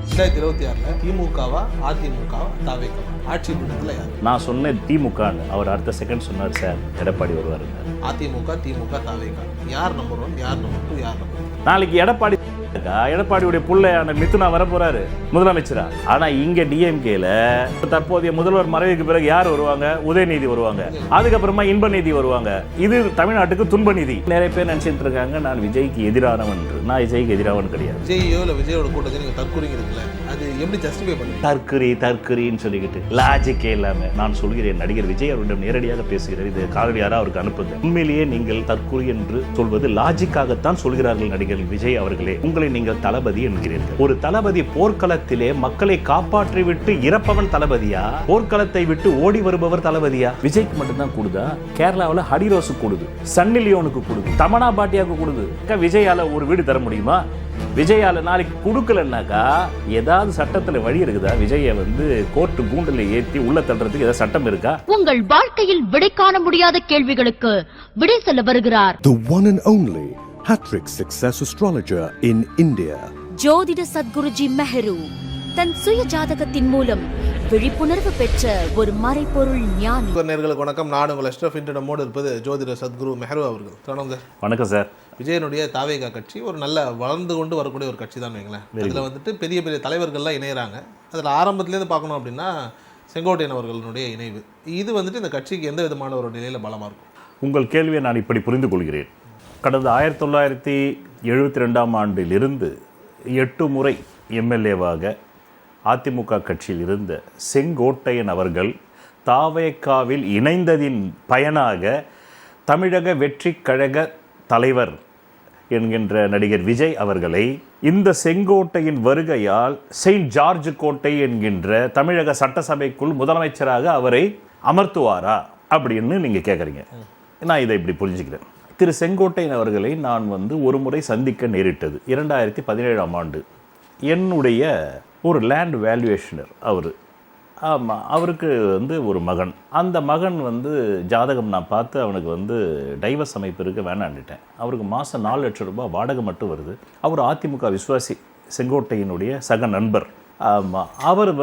2026 திமுகவா அதிமுகவா தாவேகவா ஆட்சி பீடத்தில் யார்? நான் சொன்னேன் திமுகன்னு, அவர் அடுத்த செகண்ட் சொன்னார் சார் எடப்பாடி வருவார். அதிமுக திமுக தாவேகா யார் நம்பர் 1 யார் நம்பர் 2 யார் நம்பர் 3? நாளைக்கு எடப்பாடியுடைய புள்ளையான மிதுனா வர போறாரு முதலமைச்சரா. ஆனா இங்க டிஎம்கேல தற்போதைய முதல்வர் மறைவுக்கு பிறகு யார் வருவாங்க? உதயநிதி வருவாங்க, அதுக்கப்புறமா இன்பநிதி வருவாங்க. இது தமிழ்நாட்டுக்கு துன்ப நிதி. நிறைய பேர் நினைச்சிட்டு இருக்காங்க நான் விஜய்க்கு எதிரானவன். நான் விஜய்க்கு எதிரானவன் கிடையாது. விஜயோ இல்ல விஜயோட கூட்டத்தை நீங்க தற்கொலைங்கிறீங்களே, அது எப்படி ஜஸ்டிஃபை பண்ணுவீங்க? தற்கொலைன்னு சொல்லிக்கிட்டு லாஜிக்கே இல்லாம நான் சொல்கிறேன், நடிகர் விஜய் அவரிடம் நேரடியாக பேசுகிறார். இது காரடியாரா அவருக்கு அனுப்புங்க. உண்மையிலேயே நீங்கள் தற்கொலை என்று சொல்வது லாஜிக்காகத்தான் சொல்கிறார்கள் நடிகர் விஜய் அவர்களே. உங்களை நீங்கள் தளபதி என்கிறீர்கள். ஒரு தளபதி போர்க்களத்திலே மக்களை காப்பாற்றி விட்டு இறப்பவன் தளபதியா? போர்க்களத்தை விட்டு ஓடி வருபவர் தளபதியா? விஜய்க்கு மட்டும்தான் கூடுதா? கேரளாவில் ஹரிரோஸு கூடுது, சன்னி லியோனுக்கு கூடுது, தமனா பாட்டியாவுக்கு கூடுது. விஜயால ஒரு வீடு தர முடியுமா? விஜயால நாளைக்கு கொடுக்கலன்னாக்கா ஏதாவது சட்டத்துல வழி இருக்குதா? விஜய கோர்ட்டு கூண்டில் ஏற்றி உள்ள தள்ளுறதுக்கு ஏதாவது சட்டம் இருக்கா? உங்கள் வாழ்க்கையில் விடை காண முடியாத கேள்விகளுக்கு விடை சொல்ல வருகிறார் The one and only Hattrick Success Astrologer in India. ஜோதிட சத்குருஜி மெஹரு தன் சுய ஜாதகத்தின் மூலம் விழிப்புணர்வு பெற்ற ஒரு மறைபொருள் ஞானி. நேயர்களுக்கு வணக்கம். நான் உங்கள் அஷ்ரஃப். இன்று நம்மோடு இருப்பது ஜோதிட சத்குரு மெஹரு அவர்கள். வணக்கம் சார். வணக்கம் சார். விஜயனுடைய தாவேகா கட்சி ஒரு நல்ல வளர்ந்து கொண்டு வரக்கூடிய ஒரு கட்சி தான் வைங்களேன். அதில் பெரிய பெரிய தலைவர்கள்லாம் இணைகிறாங்க. அதில் ஆரம்பத்துலேருந்து பார்க்கணும் அப்படின்னா செங்கோட்டையன் அவர்களுடைய இணைவு இது இந்த கட்சிக்கு எந்த விதமான ஒரு நிலையில் பலமாக இருக்கும்? உங்கள் கேள்வியை நான் இப்படி புரிந்து கொள்கிறேன். கடந்த 1972ஆம் ஆண்டிலிருந்து 8 முறை எம்எல்ஏவாக அதிமுக கட்சியில் இருந்த செங்கோட்டையன் அவர்கள் தாவேகாவில் இணைந்ததின் பயனாக தமிழக வெற்றி கழக தலைவர் என்கின்ற நடிகர் விஜய் அவர்களை இந்த செங்கோட்டையின் வருகையால் செயின்ட் ஜார்ஜ் கோட்டை என்கின்ற தமிழக சட்டசபைக்குள் முதலமைச்சராக அவரை அமர்த்துவாரா அப்படின்னு நீங்கள் கேட்குறீங்க. நான் இதை இப்படி புரிஞ்சுக்கிறேன். திரு செங்கோட்டையன் அவர்களை நான் ஒரு முறை சந்திக்க நேரிட்டது 2017ஆம் ஆண்டு. என்னுடைய ஒரு லேண்ட் வேல்யூவேஷனர் அவர். ஆமாம், அவருக்கு ஒரு மகன். அந்த மகன் ஜாதகம் நான் பார்த்து அவனுக்கு டைவர்ஸ் அமைப்பு இருக்க வேணான்னுட்டேன். அவருக்கு மாதம் 4 லட்சம் ரூபாய் வாடகை மட்டும் வருது. அவர் அதிமுக விசுவாசி, செங்கோட்டையினுடைய சக நண்பர். ஆமாம், அவர்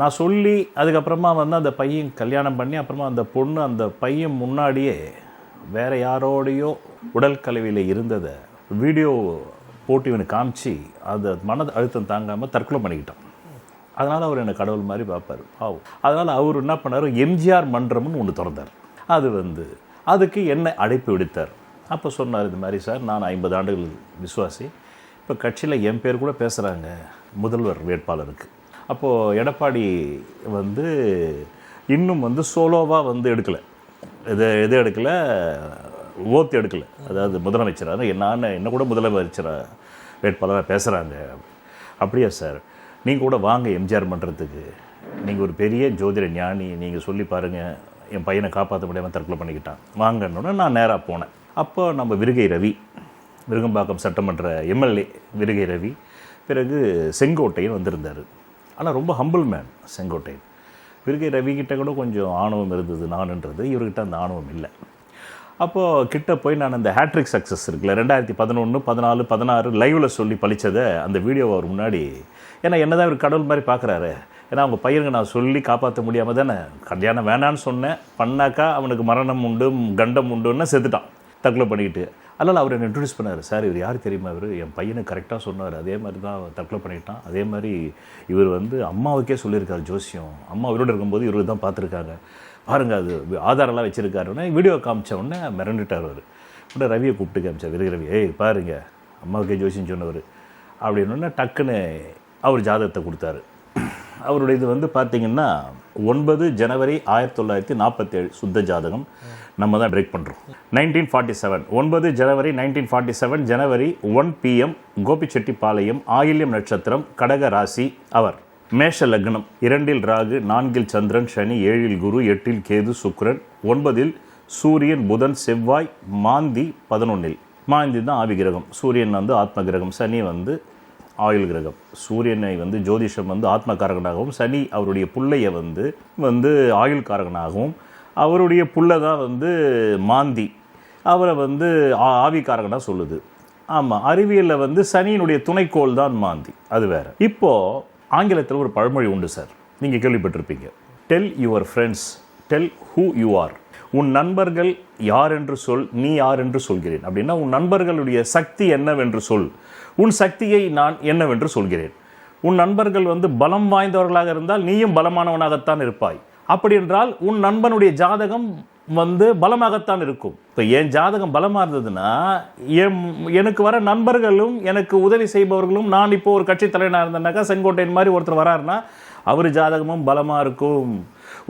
நான் சொல்லி அதுக்கப்புறமா அந்த பையன் கல்யாணம் பண்ணி அப்புறமா அந்த பொண்ணு அந்த பையன் முன்னாடியே வேறு யாரோடையோ உடல் கலவையில் இருந்ததை வீடியோ போட்டு இவனுக்கு காமிச்சு அது மன அழுத்தம் தாங்காமல் தற்கொலை பண்ணிக்கிட்டான். அதனால் அவர் என்னை கடவுள் மாதிரி பார்ப்பார். அதனால் அவர் என்ன பண்ணார், எம்ஜிஆர் மன்றம்னு ஒன்று திறந்தார். அது அதுக்கு என்னை அழைப்பு விடுத்தார். அப்போ சொன்னார், இது மாதிரி சார் நான் 50 ஆண்டுகள் விசுவாசி, இப்போ கட்சியில் என் பேர் கூட பேசுகிறாங்க முதல்வர் வேட்பாளருக்கு. அப்போது எடப்பாடி இன்னும் சோலோவாக எடுக்கலை, எது எடுக்கலை, ஓத்து எடுக்கலை. அதாவது முதலமைச்சராக என்ன கூட முதலமைச்சராக வேட்பாளராக பேசுகிறாங்க. அப்படியா சார், நீங்கள் கூட வாங்க எம்ஜிஆர் மன்றத்துக்கு, நீங்கள் ஒரு பெரிய ஜோதிட ஞானி, நீங்கள் சொல்லி பாருங்கள், என் பையனை காப்பாற்ற முடியாமல் தற்கொலை பண்ணிக்கிட்டான், வாங்கன்னு நான் நேராக போனேன். அப்போ நம்ம விருகை ரவி, விருகம்பாக்கம் சட்டமன்ற எம்எல்ஏ விருகை ரவி, பிறகு செங்கோட்டையன் வந்திருந்தார். ஆனால் ரொம்ப ஹம்பிள் மேன் செங்கோட்டையன். விருகை ரவிக்கிட்ட கூட கொஞ்சம் ஆணவம் இருந்தது நானுன்றது, இவர்கிட்ட அந்த ஆணவம் இல்லை. அப்போது கிட்ட போய் நான் அந்த ஹேட்ரிக் சக்ஸஸ் இருக்குல்ல 2011, 14, 16 லைவில் சொல்லி பழித்ததை அந்த வீடியோவை அவர் முன்னாடி, ஏன்னா என்ன தான் இவர் கடவுள் மாதிரி பார்க்குறாரு. ஏன்னா அவங்க பையனுக்கு நான் சொல்லி காப்பாற்ற முடியாமல் தானே கல்யாணம் வேணான்னு சொன்னேன், பண்ணாக்கா அவனுக்கு மரணம் உண்டு கண்டம் உண்டுன்னு செத்துட்டான் தற்கொலை பண்ணிக்கிட்டு. அதனால் அவர் என்னை இன்ட்ரடியூஸ் பண்ணார். சார் இவர் யார் தெரியுமா? இவர் என் பையனுக்கு கரெக்டாக சொன்னார், அதே மாதிரி தான் தற்கொலை பண்ணிட்டான். அதே மாதிரி இவர் அம்மாவுக்கே சொல்லியிருக்காரு ஜோசியம், அம்மா உயிரோடு இருக்கும்போது இவருக்கு தான் பார்த்துருக்காங்க பாருங்கள், அது ஆதாரம்லாம் வச்சுருக்காருன்னு வீடியோ காமிச்ச உடனே மிரண்டுட்டார். அவர் உடனே ரவியை கூப்பிட்டு காமிச்சார். விருக ரவி, ஏய் பாருங்க அம்மாவுக்கே ஜோசியம் சொன்னவர் அப்படின்னு டக்குன்னு அவர் ஜாதகத்தை கொடுத்தாரு. அவருடைய இது பார்த்திங்கன்னா 9 ஜனவரி 1947 சுத்த ஜாதகம். நம்ம தான் பிரேக் பண்ணுறோம். 1947 9 ஜனவரி 1947 ஜனவரி 1 PM கோபிச்செட்டிப்பாளையம், ஆயில்யம் நட்சத்திரம், கடக ராசி. அவர் மேஷ லக்னம், 2இல் ராகு, 4இல் சந்திரன், சனி, 7இல் குரு, 8இல் கேது, சுக்கிரன், 9இல் சூரியன், புதன், செவ்வாய், மாந்தி 11இல். மாந்தி தான் ஆவி கிரகம், சூரியன் ஆத்ம கிரகம், சனி ஆயுள் கிரகம். சூரியனை ஜோதிஷம் ஆத்மகாரகனாகவும், சனி அவருடைய புள்ளையை ஆயுள் காரகனாகவும், அவருடைய புள்ள தான் மாந்தி அவரை ஆவிக்காரகனாக சொல்லுது. ஆமாம், அறிவியலில் வந்து சனியினுடைய துணைக்கோள் தான் மாந்தி, அது வேற. இப்போது ஆங்கிலத்தில் ஒரு பழமொழி உண்டு சார், நீங்கள் கேள்விப்பட்டிருப்பீங்க. Tell your friends tell who you are. உன் நண்பர்கள் யார் என்று சொல், நீ யார் என்று சொல்கிறேன். அப்படின்னா உன் நண்பர்களுடைய சக்தி என்னவென்று சொல், உன் சக்தியை நான் என்னவென்று சொல்கிறேன். உன் நண்பர்கள் வந்து பலம் வாய்ந்தவர்களாக இருந்தால் நீயும் பலமானவனாகத்தான் இருப்பாய். அப்படி என்றால் உன் நண்பனுடைய ஜாதகம் வந்து பலமாகத்தான் இருக்கும். இப்போ என் ஜாதகம் பலமாக இருந்ததுன்னா எனக்கு வர நண்பர்களும் எனக்கு உதவி செய்பவர்களும், நான் இப்போ ஒரு கட்சி தலைவனாக இருந்தேன்னாக்கா செங்கோட்டையன் மாதிரி ஒருத்தர் வராருன்னா அவர் ஜாதகமும் பலமாக இருக்கும்.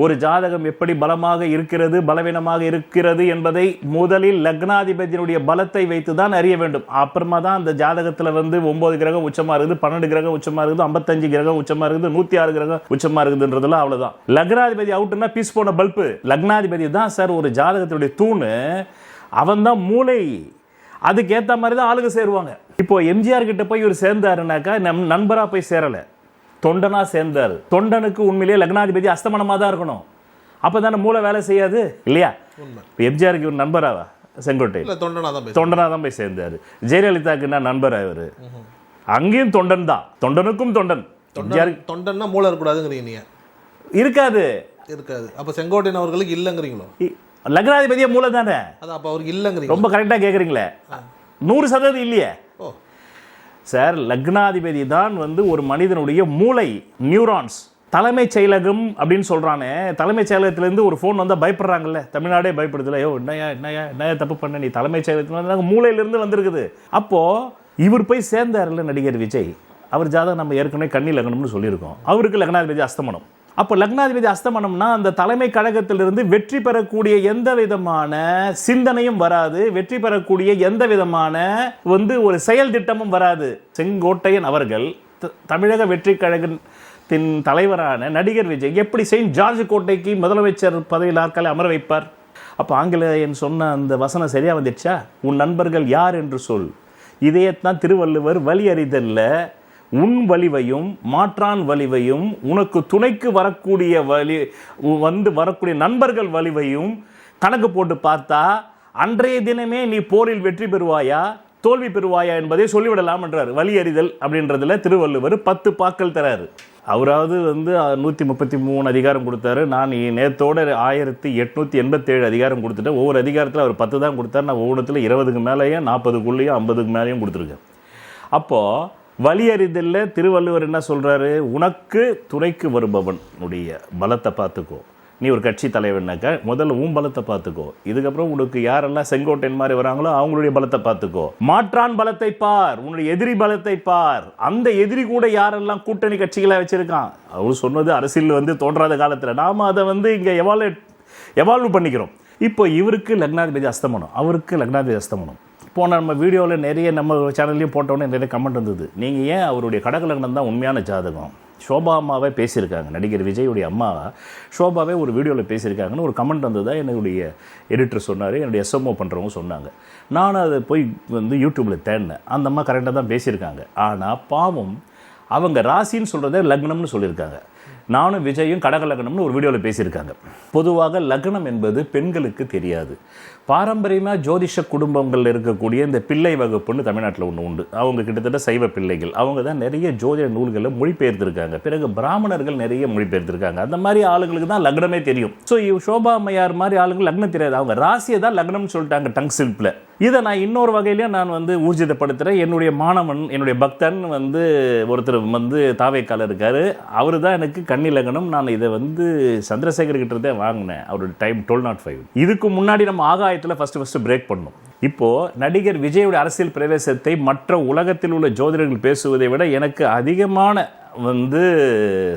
ஒரு ஜாதகம் எப்படி பலமாக இருக்கிறது பலவீனமாக இருக்கிறது என்பதை முதலில் லக்னாதிபதியினுடைய பலத்தை வைத்து தான் அறிய வேண்டும். அப்புறமா தான் அந்த ஜாதகத்தில் வந்து 9 கிரகம் உச்சமாக இருக்குது, 12 கிரகம் உச்சமாக இருக்குது, 55 கிரகம் உச்சமாக இருக்குது, 106 கிரகம் உச்சமாக இருக்குதுன்றதுலாம் அவ்வளோதான். லக்னாதிபதி அவுட்டுன்னா பீஸ் போன பல்பு. லக்னாதிபதி தான் சார் ஒரு ஜாதகத்தினுடைய தூணு, அவன் தான் மூளை. அதுக்கேற்ற மாதிரி தான் ஆளுங்க சேருவாங்க. இப்போ எம்ஜிஆர் கிட்ட போய் இவர் சேர்ந்தாருனாக்கா நண்பராக போய் சேரலை, தொண்டனா சேர்ந்தார். தொண்டனுக்கு உண்மையிலேயே லக்னாதிபதி அஸ்தமனமாக தான் இருக்கணும், அப்போ தானே மூளை வேலை செய்யாது இல்லையா? இப்போ எம்ஜிஆருக்கு ஒரு நண்பராவா செங்கோட்டை? தொண்டனா தான் போய் சேர்ந்தார். ஜெயலலிதாவுக்கு என்ன நண்பரா இவர்? அங்கேயும் தொண்டன் தான், தொண்டனுக்கும் தொண்டன். தொண்டன்னா மூளை இருக்கக்கூடாதுங்கிறீங்க நீங்க? இருக்காது. அப்போ செங்கோட்டையன் அவர்களுக்கு இல்லைங்கிறீங்களோ? லக்னாதிபதியே மூளை தானே, அது அப்போ அவருக்கு இல்லைங்கிறீங்க. ரொம்ப கரெக்டாக கேட்குறீங்களே. 100% இல்லையே சார். லக்னாதிபதி தான் வந்து ஒரு மனிதனுடைய மூளை, நியூரான்ஸ். தலைமைச் செயலகம் அப்படின்னு சொல்கிறானே, தலைமைச் செயலகத்திலேருந்து ஒரு ஃபோன் வந்தால் பயப்படுறாங்கல்ல, தமிழ்நாடே பயப்படுதுல. என்னையா தப்பு பண்ண, நீ தலைமைச் செயலகத்தில் மூளையிலேருந்து வந்திருக்குது. அப்போது இவர் போய் சேர்ந்தார்ல நடிகர் விஜய், அவர் ஜாதகம் நம்ம ஏற்கனவே கண்ணி லக்னம்னு சொல்லியிருக்கோம். அவருக்கு லக்னாதிபதி அஸ்தமனம். அப்போ லக்னாதிபதி அஸ்தமனம்னா அந்த தலைமை கழகத்திலிருந்து வெற்றி பெறக்கூடிய எந்த விதமான சிந்தனையும் வராது, வெற்றி பெறக்கூடிய எந்த விதமான வந்து ஒரு செயல் திட்டமும் வராது. செங்கோட்டையன் அவர்கள் தமிழக வெற்றி கழகத்தின் தலைவரான நடிகர் விஜய் எப்படி செயின்ட் ஜார்ஜ் கோட்டைக்கு முதலமைச்சர் பதவியில் ஆட்களை அமர வைப்பார்? அப்போ ஆங்கிலேயன் சொன்ன அந்த வசனம் சரியா வந்துடுச்சா? உன் நண்பர்கள் யார் என்று சொல். இதையத்தான் திருவள்ளுவர் வலி அறிதல்ல உன் வலிவையும் மாற்றான் வலிவையும் உனக்கு துணைக்கு வரக்கூடிய வரக்கூடிய நண்பர்கள் வலிவையும் கணக்கு போட்டு பார்த்தா அன்றைய தினமே நீ போரில் வெற்றி பெறுவாயா தோல்வி பெறுவாயா என்பதை சொல்லிவிடலாம் என்றார். வலி அறிதல் அப்படின்றதுல திருவள்ளுவர் 10 பாக்கள் தராரு. அவராவது வந்து 133 அதிகாரம் கொடுத்தாரு. நான் நேத்தோட 1887 அதிகாரம் கொடுத்துட்டேன். ஒவ்வொரு அதிகாரத்தில் அவர் 10 தான் கொடுத்தாரு. நான் ஒவ்வொருத்தில் 20க்கு மேலேயும் 40க்குள்ளேயும் 50க்கு மேலேயும் கொடுத்துருக்கேன். அப்போது வலி அறிதலில் திருவள்ளுவர் என்ன சொல்கிறாரு? உனக்கு துணைக்கு வருபவனுடைய பலத்தை பார்த்துக்கோ. நீ ஒரு கட்சி தலைவனாக்க முதல்ல உன் பலத்தை பார்த்துக்கோ. இதுக்கப்புறம் உனக்கு யாரெல்லாம் செங்கோட்டையன் மாதிரி வராங்களோ அவங்களுடைய பலத்தை பார்த்துக்கோ. மாற்றான் பலத்தை பார், உன்னுடைய எதிரி பலத்தை பார். அந்த எதிரி கூட யாரெல்லாம் கூட்டணி கட்சிகளை வச்சிருக்கான். அவர் சொன்னது அரசியல் வந்து தோன்றாத காலத்தில் நாம் அதை வந்து இங்கே எவால்வ் பண்ணிக்கிறோம். இப்போ இவருக்கு லக்னாதிபதி அஸ்தமனம், அவருக்கு லக்னாதிபதி அஸ்தமனம். போன நம்ம வீடியோவில் நிறைய நம்ம சேனல்லையும் போட்டோன்னே நிறைய கமெண்ட் வந்தது. நீங்கள் ஏன் அவருடைய கடக லக்னம் தான் உண்மையான ஜாதகம், ஷோபா அம்மாவே பேசியிருக்காங்க, நடிகர் விஜயுடைய அம்மா ஷோபாவே ஒரு வீடியோவில் பேசியிருக்காங்கன்னு ஒரு கமெண்ட் வந்ததா என்னுடைய எடிட்டர் சொன்னார், என்னுடைய எஸ்எம்ஓ பண்ணுறவங்க சொன்னாங்க. நானும் அதை போய் வந்து யூடியூப்பில் தேடினேன். அந்த அம்மா கரெக்டாக தான் பேசியிருக்காங்க. ஆனால் பாவம் அவங்க ராசின்னு சொல்கிறத லக்னம்னு சொல்லியிருக்காங்க. நானும் விஜயும் கடக லக்னம்னு ஒரு வீடியோவில் பேசியிருக்காங்க. பொதுவாக லக்னம் என்பது பெண்களுக்கு தெரியாது. பாரம்பரியமாக ஜோதிஷ குடும்பங்களில் இருக்கக்கூடிய இந்த பிள்ளை வகுப்புன்னு தமிழ்நாட்டில் ஒன்று உண்டு. அவங்க கிட்டத்தட்ட சைவ பிள்ளைகள். அவங்க தான் நிறைய ஜோதிட நூல்களை மொழிபெயர்த்திருக்காங்க. பிறகு பிராமணர்கள் நிறைய மொழிபெயர்த்திருக்காங்க. அந்த மாதிரி ஆளுங்களுக்கு தான் லக்னமே தெரியும். ஸோ ஷோபா அம்மையார் மாதிரி ஆளுங்க லக்னம் தெரியாது. அவங்க ராசியை தான் லக்னம்னு சொல்லிட்டாங்க டங் ஸ்லிப்பில். இதை நான் இன்னொரு வகையிலையும் நான் வந்து ஊர்ஜிதப்படுத்துகிறேன். என்னுடைய மாணவன், என்னுடைய பக்தன் வந்து ஒருத்தர் வந்து தாவேக்கால இருக்கார். அவர் தான் எனக்கு கன்னி லக்னம். நான் இதை வந்து சந்திரசேகர் கிட்ட இருந்தே வாங்கினேன். அவருடைய டைம் 1205. இதுக்கு முன்னாடி நம்ம ஆகாயத்தில் ஃபஸ்ட்டு பிரேக் பண்ணோம். இப்போது நடிகர் விஜயோட அரசியல் பிரவேசத்தை மற்ற உலகத்தில் உள்ள ஜோதிடர்கள் பேசுவதை விட எனக்கு அதிகமான வந்து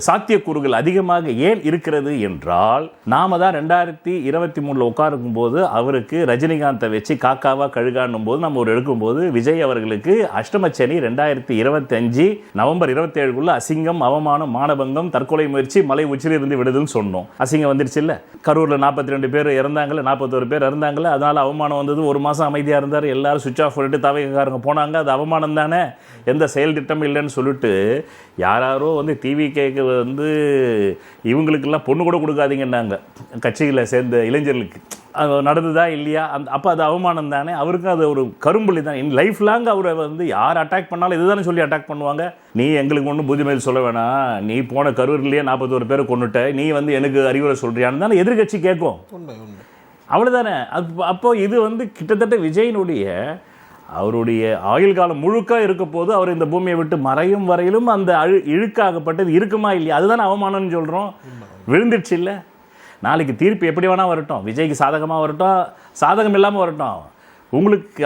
சாத்தியக்கூறுகள் அதிகமாக ஏன் இருக்கிறது என்றால், நாம தான் 2023 உட்காருக்கும் போது அவருக்கு ரஜினிகாந்தை வச்சு காக்காவா கழுகானும் போது நம்ம ஒரு எடுக்கும்போது விஜய் அவர்களுக்கு அஷ்டமச்சனி 2025 நவம்பர் 27க்குள்ள அசிங்கம், அவமானம், மானபங்கம், தற்கொலை முயற்சி, மலை உச்சிலிருந்து விடுதல்னு சொன்னோம். அசிங்கம் வந்துருச்சு இல்லை? கரூரில் 42 பேர் இறந்தாங்கல்ல, 41 பேர் இறந்தாங்கல்ல. அதனால அவமானம் வந்தது. 1 மாதம் அமைதியாக இருந்தார். எல்லாரும் சுவிட்ச் ஆஃப் பண்ணிட்டு தவைக்காரங்க போனாங்க. அது அவமானம் தானே, எந்த செயல் திட்டம் இல்லைன்னு சொல்லிட்டு யார் யாரோ வந்து டிவிகேக்கு வந்து இவங்களுக்கெல்லாம் பொண்ணு கூட கொடுக்காதீங்கன்னாங்க கட்சியில் சேர்ந்த இளைஞர்களுக்கு. அது நடந்ததா இல்லையா? அப்போ அது அவமானம் தானே. அவருக்கும் அது ஒரு கரும்புள்ளி தான். இன் லைஃப் லாங் அவரை வந்து யார் அட்டாக் பண்ணாலும் இதுதானே சொல்லி அட்டாக் பண்ணுவாங்க. நீ எங்களுக்கு ஒன்றும் புத்திமதி சொல்ல வேணாம், நீ போன கரூர்லேயே 41 பேரை கொண்டுட்ட, நீ வந்து எனக்கு அறிவுரை சொல்கிறியான்னு தானே எதிர்கட்சி கேட்கும். அவ்வளோதானே. அப்போது இது வந்து கிட்டத்தட்ட விஜயினுடைய அவருடைய ஆயுள் காலம் முழுக்க இருக்க போது அவர் இந்த பூமியை விட்டு மறையும் வரையிலும் அந்த இழுக்காகப்பட்டது இருக்குமா இல்லையா? அதுதானே அவமானம்னு சொல்கிறோம். விழுந்துடுச்சு இல்லை. நாளைக்கு தீர்ப்பு எப்படி வேணால் வரட்டும், விஜய்க்கு சாதகமாக வரட்டும், சாதகம் இல்லாமல் வரட்டும், உங்களுக்கு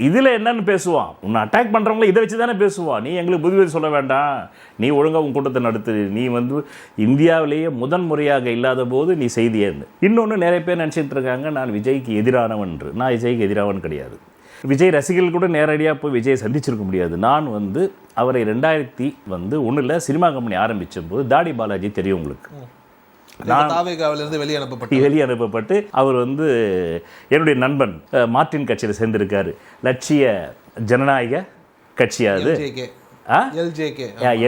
இதில் என்னன்னு பேசுவான். உன்னை அட்டாக் பண்ணுறவங்கள இதை வச்சு தானே பேசுவான். நீ எங்களுக்கு புதுவெளி சொல்ல வேண்டாம், நீ ஒழுங்காக உன் கூட்டத்தை நடத்து, நீ வந்து இந்தியாவிலேயே முதன்முறையாக இல்லாத போது நீ செய்தியேன்னு. இன்னொன்று நிறைய பேர் நினச்சிட்டு இருக்காங்க நான் விஜய்க்கு எதிரானவன் என்று. நான் விஜய்க்கு எதிரானவன் கிடையாது. விஜய் ரசிகர்கள் கூட நேரடியாக போய் விஜயை சந்திச்சிருக்க முடியாது. நான் வந்து அவரை 2001 சினிமா கம்பெனி ஆரம்பித்த போது தாடி பாலாஜி தெரியும் உங்களுக்கு. வெளியே அனுப்பப்பட்டு அவர் வந்து என்னுடைய நண்பன் மார்ட்டின் கட்சியில் சேர்ந்திருக்காரு. லட்சிய ஜனநாயக கட்சியாது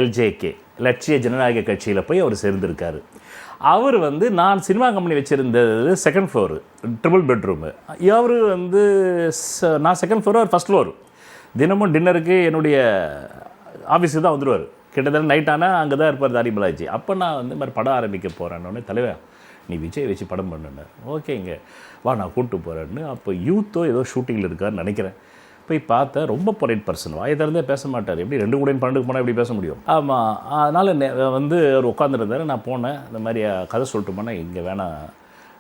எல்ஜேகே லட்சிய ஜனநாயக கட்சியில் போய் அவர் சேர்ந்திருக்காரு. அவர் வந்து நான் சினிமா கம்பெனி வச்சுருந்தது 2nd floor ட்ரிபிள் பெட்ரூமு. அவர் வந்து நான் 2nd floor, அவர் 1st floor. தினமும் டின்னருக்கு என்னுடைய ஆஃபீஸுக்கு தான் வந்துடுவார். கிட்டத்தட்ட நைட் ஆனால் அங்கே தான் இருப்பார் தாடி பாலாஜி. அப்போ நான் வந்து மாதிரி படம் ஆரம்பிக்க போகிறேன்னொடனே தலைவன் நீ விஜய் வச்சு படம் பண்ணுன்னு. ஓகேங்க வா நான் கூப்பிட்டு போகிறேன்னு. அப்போ யூத்தோ ஏதோ ஷூட்டிங்கில் இருக்காருன்னு நினைக்கிறேன். போய் பார்த்தேன், ரொம்ப பொலைட் பர்சன், வாயை திறந்தே பேச மாட்டார். எப்படி 2 கூட 12 போனால் எப்படி பேச முடியும்? ஆமாம். அதனால் வந்து அவர் உட்காந்துருந்தார். நான் போனேன், இந்த மாதிரி கதை சொல்லிட்டு போனால் இங்கே வேணாம்,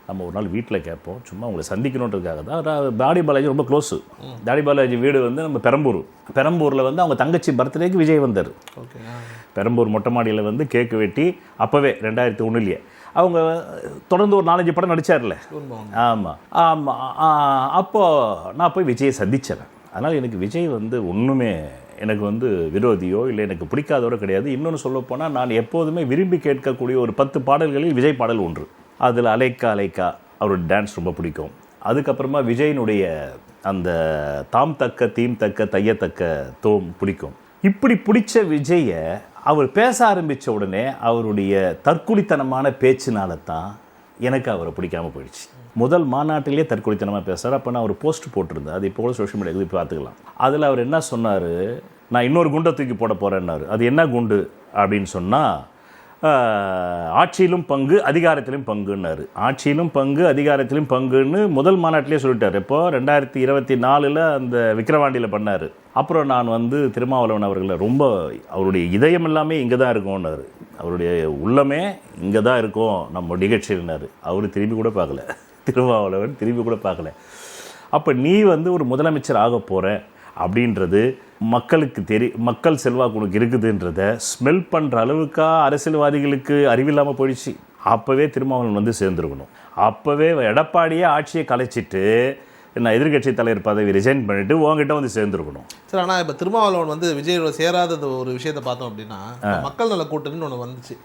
நம்ம ஒரு நாள் வீட்டில் கேட்போம், சும்மா உங்களை சந்திக்கணுன்றதுக்காக தான். தாடி பாலாஜி ரொம்ப க்ளோஸு. தாடி பாலாஜி வீடு வந்து நம்ம பெரம்பூரில் வந்து அவங்க தங்கச்சி பர்த்டேக்கு விஜய் வந்தார். பெரம்பூர் மொட்டை மாடியில் வந்து கேக்கு வெட்டி அப்போவே 2001 அவங்க தொடர்ந்து ஒரு 4-5 படம் நடித்தார்ல. ஆமாம் ஆமாம். அப்போது நான் போய் விஜயை சந்தித்தேன். அதனால் எனக்கு விஜய் வந்து ஒன்றுமே எனக்கு வந்து விரோதியோ இல்லை எனக்கு பிடிக்காதவரோ கிடையாது. இன்னொன்று சொல்லப்போனால் நான் எப்போதுமே விரும்பி கேட்கக்கூடிய ஒரு 10 பாடல்களில் விஜய் பாடல் ஒன்று. அதில் அலைக்கா அலைக்கா அவரோட டான்ஸ் ரொம்ப பிடிக்கும். அதுக்கப்புறமா விஜயினுடைய அந்த தாம் தக்க தீம் தக்க தையத்தக்க தோம் பிடிக்கும். இப்படி பிடிச்ச விஜயை அவர் பேச ஆரம்பித்த உடனே அவருடைய தற்குறித்தனமான பேச்சினால தான் எனக்கு அவரை பிடிக்காமல் போயிடுச்சு. முதல் மாநாட்டிலே தற்குறித்தனமாக பேசுகிறார். அப்போ நான் ஒரு போஸ்ட் போட்டிருந்தேன், அது இப்போ கூட சோஷியல் மீடியாவுக்கு போய் பார்த்துக்கலாம். அதில் அவர் என்ன சொன்னார், நான் இன்னொரு குண்டை தூக்கி போட போகிறேன்னாரு. அது என்ன குண்டு அப்படின்னு சொன்னால் ஆட்சியிலும் பங்கு அதிகாரத்திலும் பங்குன்னாரு. ஆட்சியிலும் பங்கு அதிகாரத்திலும் பங்குன்னு முதல் மாநாட்டிலே சொல்லிட்டார். இப்போ 2024 அந்த விக்கிரவாண்டியில் பண்ணார். அப்புறம் நான் வந்து திருமாவளவன் அவர்களை ரொம்ப அவருடைய இதயம் எல்லாமே இங்கே தான் இருக்கும்னாரு, அவருடைய உள்ளமே இங்கே தான் இருக்கும் நம்ம நிகழ்ச்சியினார். அவர் திரும்பி கூட பார்க்கல, திருமாவளவன் திரும்பி கூட பார்க்கல. அப்போ நீ வந்து ஒரு முதலமைச்சர் ஆக போகிற அப்படின்றது மக்களுக்கு மக்கள் செல்வாக்கு உனக்கு இருக்குதுன்றத ஸ்மெல் பண்ணுற அளவுக்கா அரசியல்வாதிகளுக்கு அறிவில்லாமல் போயிடுச்சு. அப்போவே திருமாவளவன் வந்து சேர்ந்துருக்கணும். அப்போவே எடப்பாடியே ஆட்சியை கலைச்சிட்டு நான் எதிர்கட்சி தலைவர் பதவி ரிசைன் பண்ணிட்டு உங்ககிட்ட வந்து சேர்ந்துருக்கணும். சார், ஆனால் இப்போ திருமாவளவன் வந்து விஜயோட சேராதது ஒரு விஷயத்தை பார்த்தோம் அப்படின்னா மக்கள் நல கூட்டணின்னு ஒன்று வந்துச்சு.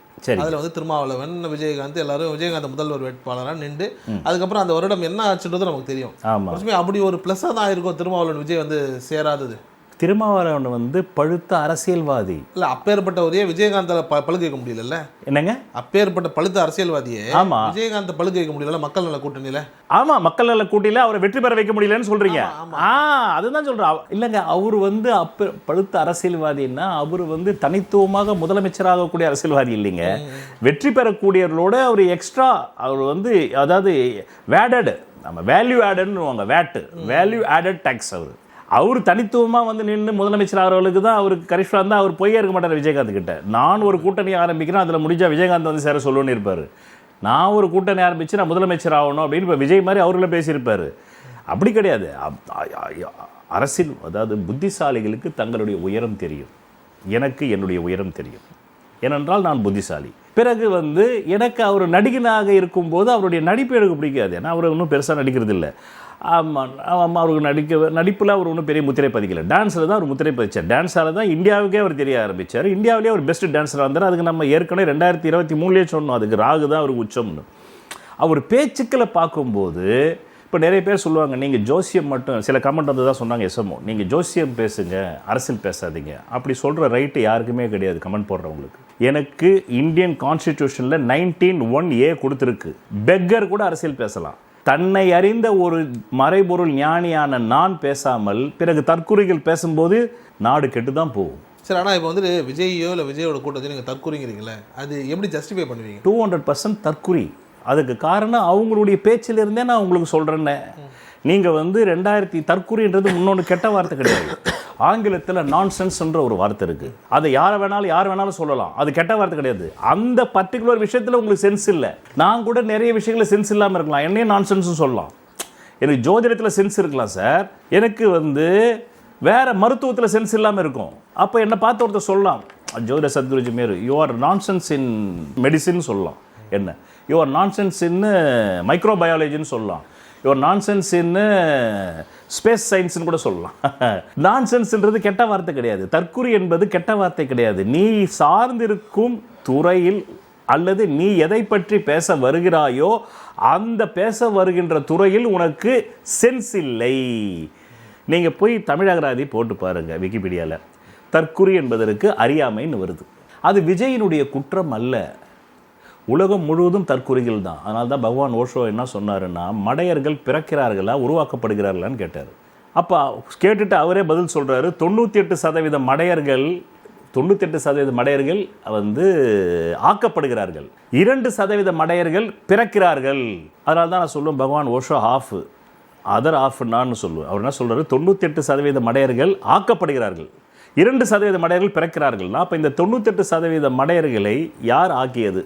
அதில் வந்து திருமாவளவன், விஜயகாந்த் எல்லாரும் விஜயகாந்த் முதல்வர் வேட்பாளராக நின்று அதுக்கப்புறம் அந்த வருடம் என்ன ஆச்சுன்றது நமக்கு தெரியும். ஆமாம், அப்படி ஒரு ப்ளஸ்ஸாக தான் இருக்கும் திருமாவளவன் விஜய் வந்து சேராதது. திருமாவளவன் வந்து பழுத்த அரசியல்வாதி இல்லை, அப்பேற்பட்ட ஒரே விஜயகாந்தால பழுக்க வைக்க முடியல. என்னங்க, அப்பேற்பட்ட பழுத்த அரசியல்வாதியே ஆமா விஜயகாந்த் பழுக்க வைக்க முடியல மக்கள் நல கூட்டணியில. ஆமா, மக்கள் நல கூட்டணியில அவரை வெற்றி பெற வைக்க முடியலன்னு சொல்றீங்க. அதுதான் சொல்றேன். இல்லைங்க, அவர் வந்து பழுத்த அரசியல்வாதின்னா அவர் வந்து தனித்துவமாக முதலமைச்சராக கூடிய அரசியல்வாதி இல்லைங்க. வெற்றி பெறக்கூடியவர்களோட அவர் எக்ஸ்ட்ரா அவர் வந்து அதாவது வேடட், நம்ம வேல்யூ ஆடட்னு வேல்யூ ஆடட் டாக்ஸ். அவர் தனித்துவமாக வந்து நின்று முதலமைச்சர் ஆகிறவர்களுக்கு தான் அவருக்கு கரிஷ்மா இருந்தால் அவர் போயே இருக்க மாட்டார் விஜயகாந்த் கிட்ட. நான் ஒரு கூட்டணி ஆரம்பிக்கிறேன், அதில் முடிஞ்சால் விஜயகாந்த் வந்து சேர சொல்லுன்னு இருப்பார். நான் ஒரு கூட்டணி ஆரம்பித்து நான் முதலமைச்சர் ஆகணும் அப்படின்னு இப்போ விஜய் மாதிரி அவர்கள பேசியிருப்பார். அப்படி கிடையாது. அரசியல் அதாவது புத்திசாலிகளுக்கு தங்களுடைய உயரம் தெரியும். எனக்கு என்னுடைய உயரம் தெரியும், ஏனென்றால் நான் புத்திசாலி. பிறகு வந்து எனக்கு அவர் நடிகனாக இருக்கும்போது அவருடைய நடிப்பு எனக்கு பிடிக்காது. ஏன்னா அவர் இன்னும் பெருசாக நடிக்கிறது இல்லை. ஆமாம், அவருக்கு நடிப்பில் அவர் ஒன்றும் பெரிய முத்திரை பதிக்கலை. டான்ஸில் தான் அவர் முத்திரை பதிச்சார். டான்ஸால் தான் இந்தியாவுக்கே அவர் தெரிய ஆரம்பித்தார். இந்தியாவிலேயே அவர் பெஸ்ட் டான்ஸராக இருந்தார். அதுக்கு நம்ம ஏற்கனவே 2023 சொன்னோம், அதுக்கு ராகு தான் அவருக்கு உச்சம்னு. அவர் பேச்சுக்களை பார்க்கும்போது இப்போ நிறைய பேர் சொல்லுவாங்க நீங்கள் ஜோசியம் மட்டும், சில கமெண்ட் வந்து தான் சொன்னாங்க எஸ்எம்ஓ, நீங்கள் ஜோசியம் பேசுங்க அரசியல் பேசாதீங்க. அப்படி சொல்கிற ரைட்டு யாருக்குமே கிடையாது கமெண்ட் போடுறவங்களுக்கு. எனக்கு இந்தியன் கான்ஸ்டிடியூஷனில் 19(1)A கொடுத்துருக்கு. பெக்கர் கூட அரசியல் பேசலாம். தன்னை அறிந்த ஒரு மறைபொருள் ஞானியான நான் பேசாமல் பிறகு தற்குறிகள் பேசும்போது நாடு கெட்டு தான் போகும். சரி, ஆனால் இப்போ வந்துட்டு விஜய்யோ இல்லை விஜயோட கூட்டத்தையும் நீங்கள் தற்கூறிங்கிறீங்களே, அது எப்படி ஜஸ்டிஃபை பண்ணுவீங்க? 200% தற்குறி. அதுக்கு காரணம் அவங்களுடைய பேச்சிலிருந்தே நான் உங்களுக்கு சொல்கிறேன்னே. நீங்கள் வந்து 2000 தற்குறின்றது முன்னொன்று கெட்ட வார்த்தை கிடையாது. ஆங்கிலத்தில் நான்சென்ஸ்ன்ற ஒரு வார்த்தை இருக்குது. அதை யார் வேணாலும் சொல்லலாம். அது கெட்ட வார்த்தை கிடையாது. அந்த பர்டிகுலர் விஷயத்தில் உங்களுக்கு சென்ஸ் இல்லை. நான் கூட நிறைய விஷயங்களில் சென்ஸ் இல்லாமல் இருக்கலாம், என்னையும் நான்சென்ஸ்னு சொல்லலாம். எனக்கு ஜோதிடத்தில் சென்ஸ் இருக்கலாம் சார், எனக்கு வந்து வேற மருத்துவத்தில் சென்ஸ் இல்லாமல் இருக்கும். அப்போ என்னை பார்த்து ஒருத்தர் சொல்லலாம், ஜோதிட Sadguruji Meru you are nonsense in medicine சொல்லலாம், என்ன யூ ஆர் நான்சென்ஸ் இன் மைக்ரோபயாலஜின்னு சொல்லலாம், you are nonsense in space சயின்ஸ்னு கூட சொல்லலாம். நான்சென்ஸ்ன்றது கெட்ட வார்த்தை கிடையாது. தற்குறி என்பது கெட்ட வார்த்தை கிடையாது. நீ சார்ந்திருக்கும் துறையில் அல்லது நீ எதை பற்றி பேச வருகிறாயோ அந்த பேச வருகின்ற துறையில் உனக்கு சென்ஸ் இல்லை. நீங்கள் போய் தமிழகராதி போட்டு பாருங்க விக்கிபீடியாவில், தற்குறி என்பதற்கு அறியாமைன்னு வருது. அது விஜயினுடைய குற்றம் அல்ல, உலகம் முழுவதும் தற்குறிகள் தான். அதனால தான் பகவான் ஓஷோ என்ன சொன்னாருன்னா, மடையர்கள் பிறக்கிறார்களா உருவாக்கப்படுகிறார்களான்னு கேட்டார். அப்போ கேட்டுட்டு அவரே பதில் சொல்கிறாரு, 98% மடையர்கள் வந்து ஆக்கப்படுகிறார்கள், 2% மடையர்கள் பிறக்கிறார்கள். அதனால தான் நான் சொல்லுவேன் பகவான் ஓஷோ ஆஃப் அதர் ஆஃப் நான் சொல்லுவேன். அவர் என்ன சொல்கிறாரு, 98% மடையர்கள் ஆக்கப்படுகிறார்கள், 2% மடையர்கள் பிறக்கிறார்கள். அப்போ இந்த 98% மடையர்களை யார் ஆக்கியது?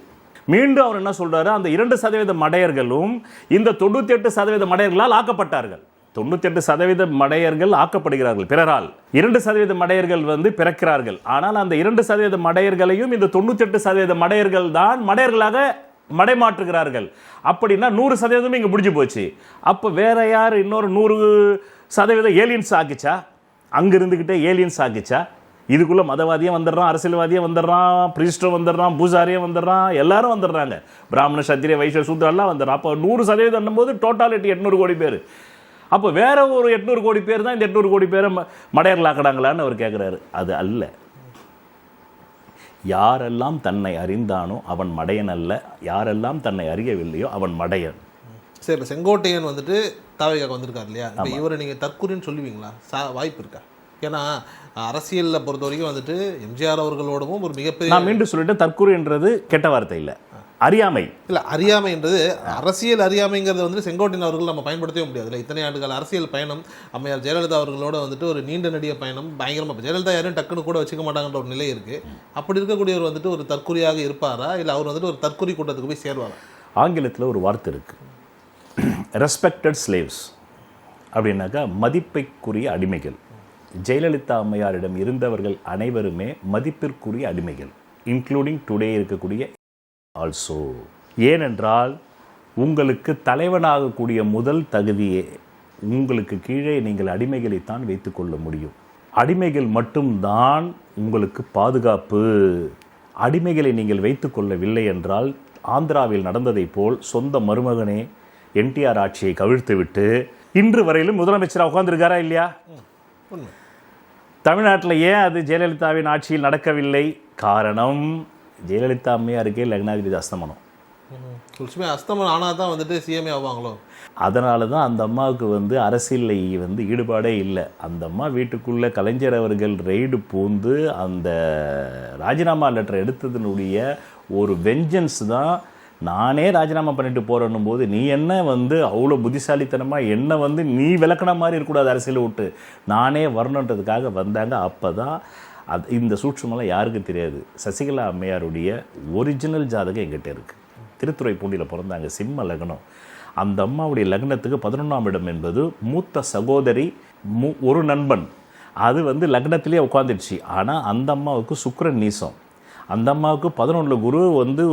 மீண்டும் அவர் என்ன சொல்றாரு, அந்த 2% மடையர்களும் இந்த 98% மடையர்களால் ஆக்கப்பட்டார்கள். 98% மடையர்கள் ஆக்கப்படுகிறார்கள் பிறரால், 2% மடையர்கள் வந்து பிறக்கிறார்கள். ஆனால் அந்த 2% மடையர்களையும் இந்த 98% மடையர்கள் தான் மடையர்களாக மடைமாற்றுகிறார்கள். அப்படின்னா 100% இங்கே முடிஞ்சு போச்சு. அப்போ வேற யார் இன்னொரு 100% ஏலியன்ஸ் ஆக்கிச்சா? அங்கே இருந்துக்கிட்டே ஏலியன்ஸ் ஆக்கிச்சா? இதுக்குள்ளே மதவாதியும் வந்துடுறான், அரசியல்வாதியும் வந்துடுறான், பிரிஸ்டும் வந்துடுறான், பூசாரியும் வந்துடுறான், எல்லாரும் வந்துடுறாங்க, பிராமண சத்திரிய வைஷ்ய சூத்திரெல்லாம் வந்துடுறான். அப்போ 100% போது டோட்டாலிட்டி 800 கோடி பேர். அப்போ வேற ஒரு 800 கோடி பேர் தான் இந்த 800 கோடி பேரை மடையர்களாக்கடாங்களான்னு அவர் கேட்குறாரு. அது அல்ல. யாரெல்லாம் தன்னை அறிந்தானோ அவன் மடையன் அல்ல, யாரெல்லாம் தன்னை அறியவில்லையோ அவன் மடையன். சரி, இப்போ செங்கோட்டையன் வந்துட்டு தாவேக்காக வந்திருக்காரு இல்லையா, இப்போ இவரை நீங்கள் தற்குறின்னு சொல்லுவீங்களா? வாய்ப்பு இருக்கா? ஏன்னா அரசியலில் பொறுத்த வரைக்கும் வந்துட்டு எம்ஜிஆர் அவர்களோடவும் ஒரு மிகப்பெரிய, நான் மீண்டும் சொல்லிட்டு, தற்குறின்றது கெட்ட வார்த்தை இல்லை, அறியாமை இல்லை. அறியாமைன்றது அரசியல் அறியாமைங்கிறத வந்துட்டு செங்கோட்டையன் அவர்கள் நம்ம பயன்படுத்தவே முடியாது இல்லை. இத்தனை ஆண்டுகள் அரசியல் பயணம், அம்மையார் ஜெயலலிதா அவர்களோட வந்துட்டு ஒரு நீண்ட நெடிய பயணம், பயங்கரமாக ஜெயலலிதா யாரும் டக்குன்னு கூட வச்சுக்க மாட்டாங்கன்ற ஒரு நிலை இருக்குது. அப்படி இருக்கக்கூடியவர் வந்துட்டு ஒரு தற்குறியாக இருப்பாரா, இல்லை அவர் வந்துட்டு ஒரு தற்குறி கூட்டத்துக்கு போய் சேருவாரா? ஆங்கிலத்தில் ஒரு வார்த்தை இருக்குது, ரெஸ்பெக்டட் ஸ்லேவ்ஸ் அப்படின்னாக்கா மதிப்பைக்குரிய அடிமைகள். ஜெயலலிதா அம்மையாரிடம் இருந்தவர்கள் அனைவருமே மதிப்பிற்குரிய அடிமைகள், இன்க்ளூடிங் டுடே இருக்கக்கூடிய ஆல்சோ. ஏனென்றால் உங்களுக்கு தலைவனாகக்கூடிய முதல் தகுதியே உங்களுக்கு கீழே நீங்கள் அடிமைகளைத்தான் வைத்துக்கொள்ள முடியும். அடிமைகள் மட்டும்தான் உங்களுக்கு பாதுகாப்பு. அடிமைகளை நீங்கள் வைத்துக்கொள்ளவில்லை என்றால் ஆந்திராவில் நடந்ததை போல் சொந்த மருமகனே என்டிஆர் ஆட்சியை கவிழ்த்துவிட்டு இன்று வரையிலும் முதலமைச்சராக உட்கார்ந்துருக்காரா இல்லையா? தமிழ்நாட்டில் ஏன் அது ஜெயலலிதாவின் ஆட்சியில் நடக்கவில்லை? காரணம், ஜெயலலிதா அம்மையாருக்கே லக்னாதிபதி அஸ்தமனம். அஸ்தமனம் ஆனால் தான் வந்துட்டு சிஎம்ஏ ஆவாங்களோ? அதனால தான் அந்த அம்மாவுக்கு வந்து அரசியலில் வந்து ஈடுபாடே இல்லை. அந்த அம்மா வீட்டுக்குள்ளே கலைஞர் அவர்கள் ரெய்டு பூந்து அந்த ராஜினாமா லெட்டர் எடுத்ததனுடைய ஒரு வெஞ்சன்ஸ் தான், நானே ராஜினாமா பண்ணிட்டு போகிறன்னும் போது நீ என்ன வந்து அவ்வளோ புத்திசாலித்தனமாக என்ன வந்து நீ விளக்கண மாதிரி இருக்கக்கூடாது அரசியலை விட்டு, நானே வரணுன்றதுக்காக வந்தாங்க. அப்போ தான் இந்த சூட்சுமெல்லாம் யாருக்கு தெரியாது. சசிகலா அம்மையாருடைய ஒரிஜினல் ஜாதகம் எங்கிட்ட இருக்குது. திருத்துறைப்பூண்டியில் பிறந்தாங்க, சிம்ம லக்னம். அந்த அம்மாவுடைய லக்னத்துக்கு 11ஆம் இடம் என்பது மூத்த சகோதரி, ஒரு நண்பன், அது வந்து லக்னத்திலே உட்காந்துடுச்சு. ஆனால் அந்த அம்மாவுக்கு சுக்கிரன் நீசம், அந்த அம்மாவுக்கு 11 குரு வந்து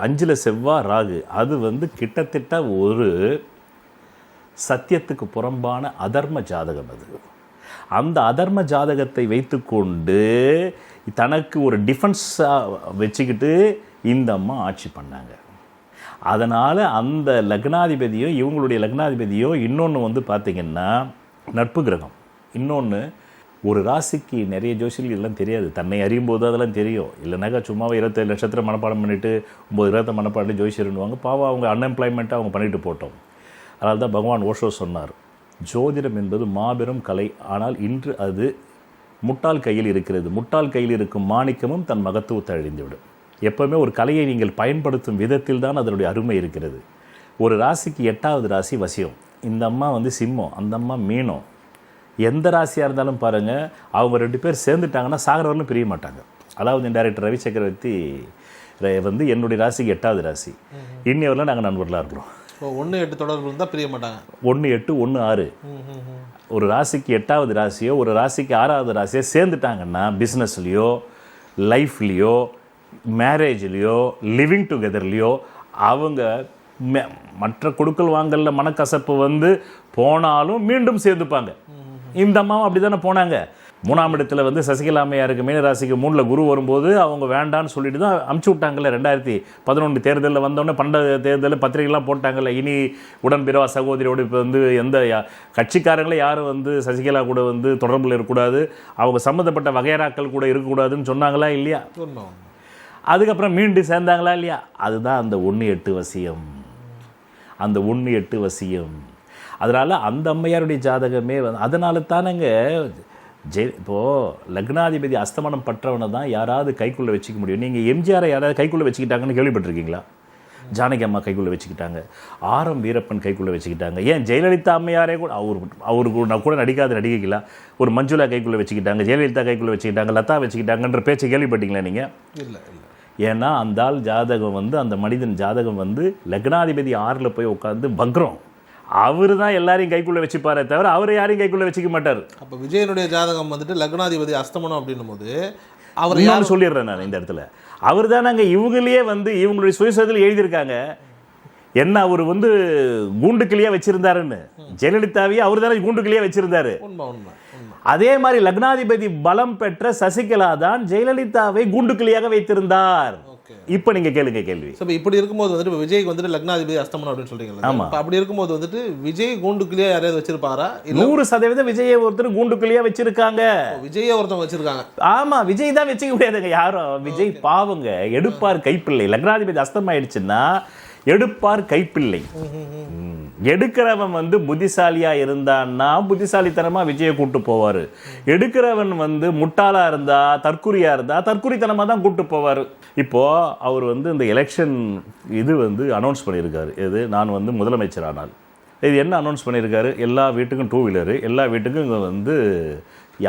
5 செவ்வாய் ராகு. அது வந்து கிட்டத்தட்ட ஒரு சத்தியத்துக்கு புறம்பான அதர்ம ஜாதகம். அது அந்த அதர்ம ஜாதகத்தை வைத்துக்கொண்டு தனக்கு ஒரு டிஃபென்ஸாக வச்சுக்கிட்டு இந்த அம்மா ஆட்சி பண்ணாங்க. அதனால் அந்த லக்னாதிபதியும் இவங்களுடைய லக்னாதிபதியும் இன்னொன்று வந்து பார்த்திங்கன்னா நட்பு கிரகம். இன்னொன்று, ஒரு ராசிக்கு நிறைய ஜோசியர்கள் இதெல்லாம் தெரியாது, தன்னை அறியும் போது அதெல்லாம் தெரியும். இல்லைனாக்கா சும்மாவே 27 நட்சத்திரம் மனப்பாடம் பண்ணிவிட்டு 9 கிரகத்தை மனப்பாடம் ஜோசியர்னுவாங்க. பாவம் அவங்க அன்எம்ப்ளாய்மெண்ட்டாக அவங்க பண்ணிட்டு போட்டோம். அதனால தான் பகவான் ஓஷோ சொன்னார், ஜோதிடம் என்பது மாபெரும் கலை, ஆனால் இன்று அது முட்டாள் கையில் இருக்கிறது. முட்டாள் கையில் இருக்கும் மாணிக்கமும் தன் மகத்துவத்தை அழிந்துவிடும். எப்போவுமே ஒரு கலையை நீங்கள் பயன்படுத்தும் விதத்தில் தான் அதனுடைய அருமை இருக்கிறது. ஒரு ராசிக்கு 8வது ராசி வசியம். இந்த அம்மா வந்து சிம்மம், அந்த அம்மா மீனம். எந்த ராசியாக இருந்தாலும் பாருங்கள், அவங்க 2 பேர் சேர்ந்துட்டாங்கன்னா சாகரவர்களும் பிரிய மாட்டாங்க. அதாவது டைரக்டர் ரவி சக்கரவர்த்தி வந்து என்னுடைய ராசிக்கு 8வது ராசி, இன்னைவரில் நாங்கள் நண்பர்களாக இருக்கிறோம். 1-8 தொடர்பு இருந்தால் பிரிய மாட்டாங்க. 1-8 1-6 ஒரு ராசிக்கு 8வது ராசியோ ஒரு ராசிக்கு 6வது ராசியோ சேர்ந்துட்டாங்கன்னா பிஸ்னஸ்லேயோ லைஃப்லேயோ மேரேஜ்லேயோ லிவிங் டுகெதர்லேயோ அவங்க மற்ற கொடுக்கல் வாங்கல மனக்கசப்பு வந்து போனாலும் மீண்டும் சேர்ந்துப்பாங்க. இந்த அம்மாவும் அப்படி தானே போனாங்க. 3ஆம் இடத்துல வந்து சசிகலா அம்மையாருக்கு மீனராசிக்கு 3ல் குரு வரும்போது அவங்க வேண்டான்னு சொல்லிட்டு தான் அமுச்சு விட்டாங்கல்ல. 2011 தேர்தலில் வந்தோடனே தேர்தலில் பத்திரிகைலாம் போட்டாங்கல்ல, இனி உடன்பிறவா சகோதரியோடு இப்போ வந்து எந்த கட்சிக்காரங்களே யாரும் வந்து சசிகலா கூட வந்து தொடர்பில் இருக்கக்கூடாது, அவங்க சம்மந்தப்பட்ட வகையராக்கள் கூட இருக்கக்கூடாதுன்னு சொன்னாங்களா இல்லையா? அதுக்கப்புறம் மீண்டும் சேர்ந்தாங்களா இல்லையா? அதுதான் அந்த 1-8 வசியம். அந்த 1-8 வசியம். அதனால் அந்த அம்மையாருடைய ஜாதகமே வந்து அதனால தானங்க இப்போது லக்னாதிபதி அஸ்தமனம் பற்றவனை தான் யாராவது கைக்குள்ளே வச்சுக்க முடியும். நீங்கள் எம்ஜிஆரை யாராவது கைக்குள்ளே வச்சுக்கிட்டாங்கன்னு கேள்விப்பட்டிருக்கீங்களா? ஜானகி அம்மா கைக்குள்ளே வச்சுக்கிட்டாங்க, ஆர்.எம். வீரப்பன் கைக்குள்ளே வச்சுக்கிட்டாங்க, ஏன் ஜெயலலிதா அம்மையாரே கூட அவருக்கு கூட நடிக்காத நடிகைகளா ஒரு மஞ்சுளா கைக்குள்ளே வச்சுக்கிட்டாங்க, ஜெயலலிதா கைக்குள்ளே வச்சுக்கிட்டாங்க, லதா வச்சுக்கிட்டாங்கன்ற பேச்சை கேள்விப்பட்டீங்களா நீங்கள்? இல்லை இல்லை. ஏன்னா அந்த ஆள் ஜாதகம் வந்து அந்த மனிதன் ஜாதகம் வந்து லக்னாதிபதி 6ல் போய் உட்காந்து பக்ரம். அவர் தான் எல்லாரையும் கைக்குள்ளே வச்சுப்பாரே தவிர அவர் யாரையும் கைக்குள்ளே வச்சுக்க மாட்டார். அப்போ விஜயனுடைய ஜாதகம் வந்துட்டு லக்னாதிபதி அஸ்தமனம் அப்படின்னும் போது அவர் யாரும் சொல்லிடுறேன் நான் இந்த இடத்துல. அவர் தான் நாங்கள் இவங்களையே வந்து இவங்களுடைய சுயசத்தில் எழுதியிருக்காங்க என்ன அவர் வந்து கூண்டுக்கிளியாக வச்சுருந்தாருன்னு. ஜெயலலிதாவையே அவர் தானே கூண்டுக்கிளியாக வச்சுருந்தாரு. அதே மாதிரி லக்னாதிபதி பலம் பெற்ற சசிகலா தான் ஜெயலலிதாவை கூண்டுக்கிளியாக வைத்திருந்தார். இப்போ நீங்க கேளுங்க கேள்வி. இப்படி இருக்கும்போது வந்துட்டு விஜய்க்கு வந்துட்டு லக்னாதிபதி அஸ்தமனம் அப்படின்னு சொல்றீங்களா? ஆமா. அப்படி இருக்கும்போது வந்துட்டு விஜய் கூண்டுக்குள்ளேயே யாரையாவது வச்சிருப்பாரா? 100% விஜயை ஒருத்தர் கூண்டுக்குள்ளேயே வச்சிருக்காங்க. விஜயை ஒருத்தவங்க வச்சிருக்காங்க. ஆமா, விஜய் தான் வச்சுக்க முடியாதுங்க யாரும். விஜய் பாவங்க, எடுப்பார் கைப்பிள்ளை. லக்னாதிபதி அஸ்தமனம் ஆயிடுச்சுன்னா எடுப்பார் கைப்பிள்ளை. எடுக்கிறவன் வந்து புத்திசாலியா இருந்தான்னா புத்திசாலித்தனமா விஜயை கூட்டு போவாரு. எடுக்கிறவன் வந்து முட்டாளா இருந்தா தற்குறியா இருந்தா தற்குறித்தனமா தான் கூட்டு போவாரு. இப்போ அவர் வந்து இந்த எலெக்ஷன் இது வந்து அனௌன்ஸ் பண்ணியிருக்காரு. இது நான் வந்து முதலமைச்சர் ஆனால் இது என்ன அனௌன்ஸ் பண்ணியிருக்காரு? எல்லா வீட்டுக்கும் 2 வீலரு, எல்லா வீட்டுக்கும் இங்கே வந்து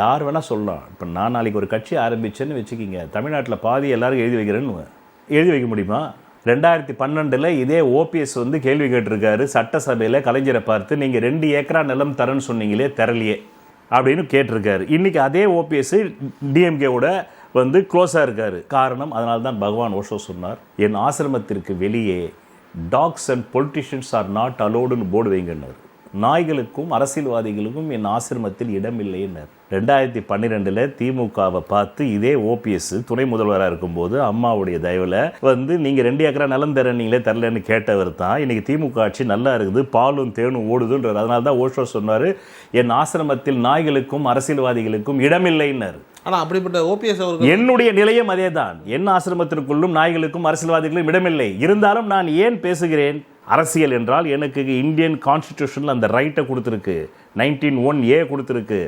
யார் வேணால் சொல்லலாம். இப்போ நான் நாளைக்கு ஒரு கட்சி ஆரம்பிச்சேன்னு வச்சுக்கிங்க, தமிழ்நாட்டில் பாதி எல்லாரும் எழுதி வைக்கிறேன்னு எழுதி வைக்க முடியுமா? 2012 இதே ஓபிஎஸ் வந்து கேள்வி கேட்டிருக்காரு சட்டசபையில் கலைஞரை பார்த்து, நீங்கள் 2 ஏக்கரா நிலம் தரேன்னு சொன்னீங்களே தரலையே அப்படின்னு கேட்டிருக்காரு. இன்றைக்கி அதே ஓபிஎஸ் டிஎம்கேவோட வந்து க்ளோஸாக இருக்கார். காரணம், அதனால தான் பகவான் ஓஷோ சொன்னார், என் ஆசிரமத்திற்கு வெளியே dogs and politicians are not அலோடுன்னு போர்டு வைங்கன்னார். நாய்களுக்கும் அரசியல்வாதிகளுக்கும் என் ஆசிரமத்தில் இடமில்லைன்னார். 2012 திமுகவை பார்த்து இதே ஓபிஎஸ் துணை முதல்வராக இருக்கும்போது அம்மாவுடைய தயவில் வந்து நீங்கள் 2 ஏக்கரா நிலம் தர நீங்களே தரலன்னு கேட்டவர் தான் இன்னைக்கு திமுக ஆட்சி நல்லா இருக்குது, பாலும் தேனும் ஓடுதுன்றார். அதனால தான் ஓஷோ சொன்னார், என் ஆசிரமத்தில் நாய்களுக்கும் அரசியல்வாதிகளுக்கும் இடமில்லைன்னார். ஆனால் அப்படிப்பட்ட ஓபிஎஸ் அவர்கள் என்னுடைய நிலையம் அதே தான். என் ஆசிரமத்திற்குள்ளும் நாய்களுக்கும் அரசியல்வாதிகளும் இடமில்லை. இருந்தாலும் நான் ஏன் பேசுகிறேன்? அரசியல் என்றால் எனக்கு இந்தியன் கான்ஸ்டிடியூஷனில் அந்த ரைட்டை கொடுத்துருக்கு, 19(1)A கொடுத்துருக்கு.